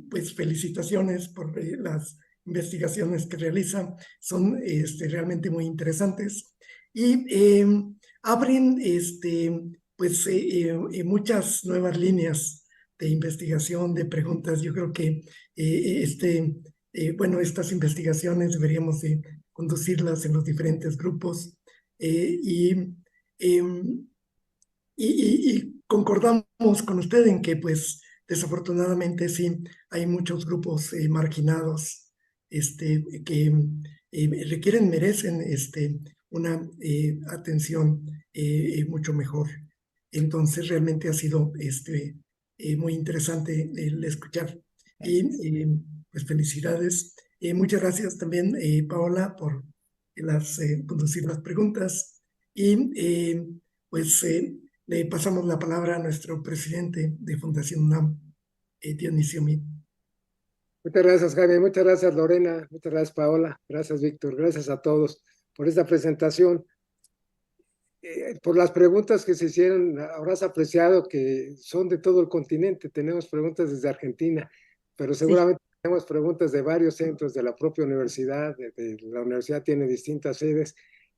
pues felicitaciones por las investigaciones que realiza, son realmente muy interesantes y abren pues, muchas nuevas líneas de investigación, de preguntas. Yo creo que bueno, estas investigaciones deberíamos de conducirlas en los diferentes grupos Em, y concordamos con usted en que, pues, desafortunadamente sí, hay muchos grupos marginados que requieren, merecen una atención mucho mejor. Entonces, realmente ha sido muy interesante el escuchar. Y pues, felicidades. Muchas gracias también, Paola, por conducir las preguntas. Y pues le pasamos la palabra a nuestro presidente de Fundación UNAM, Dionisio Mit. Muchas gracias, Jaime. Muchas gracias, Lorena. Muchas gracias, Paola. Gracias, Víctor. Gracias a todos por esta presentación. Por las preguntas que se hicieron, habrás apreciado que son de todo el continente. Tenemos preguntas desde Argentina, pero seguramente tenemos preguntas de varios centros de la propia universidad. La universidad tiene distintas sedes.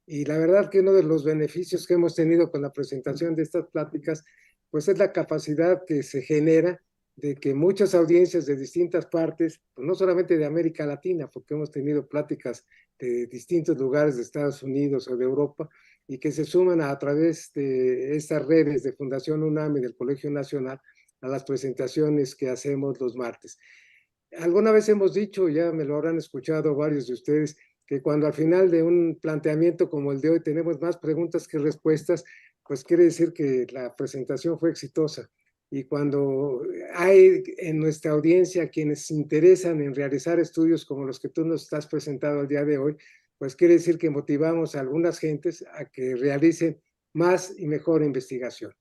Y la verdad que uno de los beneficios que hemos tenido con la presentación de estas pláticas, pues es la capacidad que se genera de que muchas audiencias de distintas partes, pues no solamente de América Latina, porque hemos tenido pláticas de distintos lugares de Estados Unidos o de Europa, y que se suman a través de estas redes de Fundación UNAM y del Colegio Nacional a las presentaciones que hacemos los martes. Alguna vez hemos dicho, ya me lo habrán escuchado varios de ustedes, que cuando al final de un planteamiento como el de hoy tenemos más preguntas que respuestas, pues quiere decir que la presentación fue exitosa. Y cuando hay en nuestra audiencia quienes se interesan en realizar estudios como los que tú nos estás presentando el día de hoy, pues quiere decir que motivamos a algunas gentes a que realicen más y mejor investigación.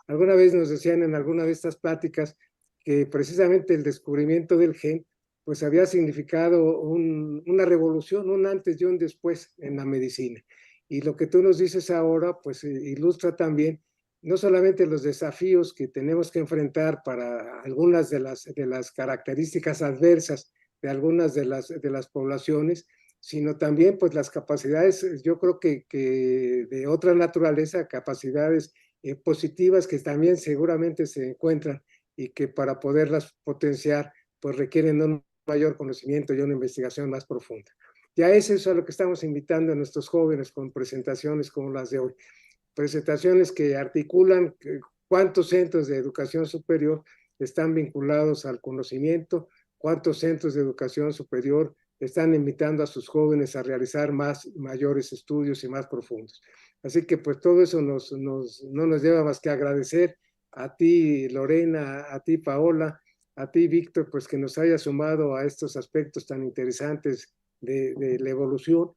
Alguna vez nos decían en alguna de estas pláticas que precisamente el descubrimiento del gen pues había significado una revolución, un antes y un después en la medicina. Y lo que tú nos dices ahora pues ilustra también no solamente los desafíos que tenemos que enfrentar para algunas de las características adversas de algunas de las poblaciones, sino también pues las capacidades, yo creo que de otra naturaleza, capacidades positivas que también seguramente se encuentran y que para poderlas potenciar pues requieren un mayor conocimiento y una investigación más profunda. Ya es eso a lo que estamos invitando a nuestros jóvenes con presentaciones como las de hoy. Presentaciones que articulan cuántos centros de educación superior están vinculados al conocimiento, cuántos centros de educación superior están invitando a sus jóvenes a realizar mayores estudios y más profundos. Así que pues todo eso no nos lleva más que agradecer a ti, Lorena, a ti, Paola, a ti, Víctor, pues que nos haya sumado a estos aspectos tan interesantes de la evolución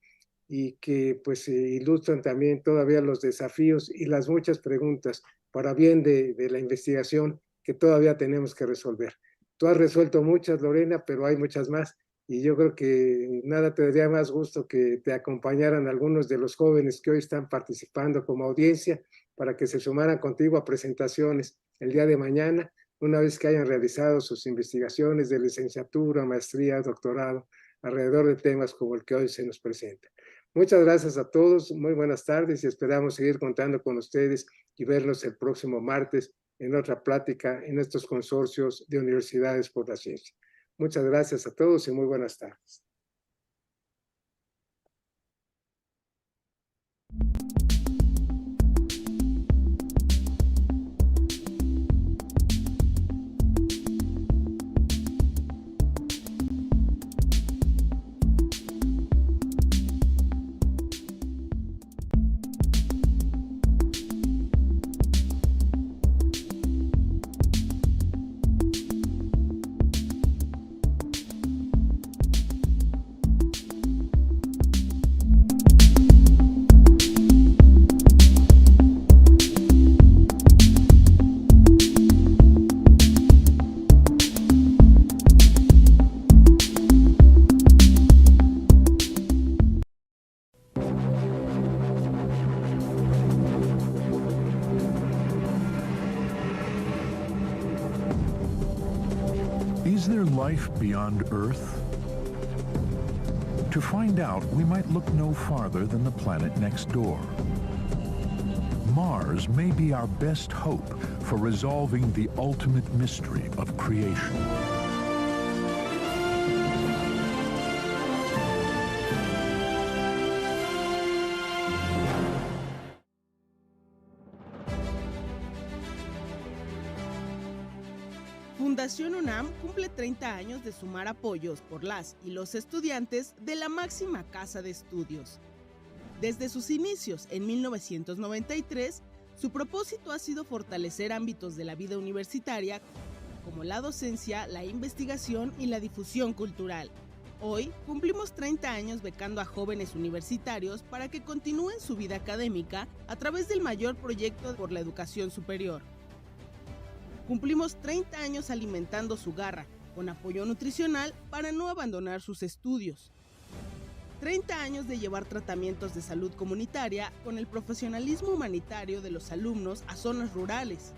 y que pues ilustran también todavía los desafíos y las muchas preguntas para bien de la investigación que todavía tenemos que resolver. Tú has resuelto muchas, Lorena, pero hay muchas más y yo creo que nada te daría más gusto que te acompañaran algunos de los jóvenes que hoy están participando como audiencia para que se sumaran contigo a presentaciones el día de mañana, una vez que hayan realizado sus investigaciones de licenciatura, maestría, doctorado, alrededor de temas como el que hoy se nos presenta. Muchas gracias a todos, muy buenas tardes y esperamos seguir contando con ustedes y vernos el próximo martes en otra plática en estos consorcios de universidades por la ciencia. Muchas gracias a todos y muy buenas tardes. Is there life beyond Earth? To find out, we might look no farther than the planet next door. Mars may be our best hope for resolving the ultimate mystery of creation. Fundación UNAM cumple 30 años de sumar apoyos por las y los estudiantes de la máxima casa de estudios. Desde sus inicios en 1993, su propósito ha sido fortalecer ámbitos de la vida universitaria como la docencia, la investigación y la difusión cultural. Hoy cumplimos 30 años becando a jóvenes universitarios para que continúen su vida académica a través del mayor proyecto por la educación superior. Cumplimos 30 años alimentando su garra, con apoyo nutricional para no abandonar sus estudios. 30 años de llevar tratamientos de salud comunitaria con el profesionalismo humanitario de los alumnos a zonas rurales.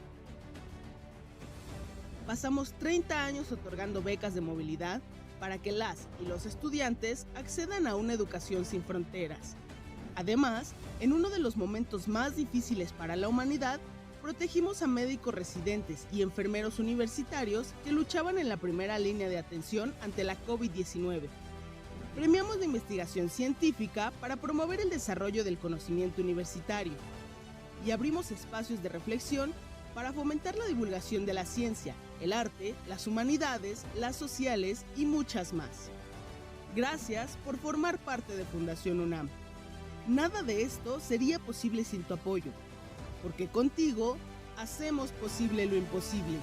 Pasamos 30 años otorgando becas de movilidad para que las y los estudiantes accedan a una educación sin fronteras. Además, en uno de los momentos más difíciles para la humanidad, protegimos a médicos residentes y enfermeros universitarios que luchaban en la primera línea de atención ante la COVID-19. Premiamos la investigación científica para promover el desarrollo del conocimiento universitario y abrimos espacios de reflexión para fomentar la divulgación de la ciencia, el arte, las humanidades, las sociales y muchas más. Gracias por formar parte de Fundación UNAM. Nada de esto sería posible sin tu apoyo, porque contigo hacemos posible lo imposible.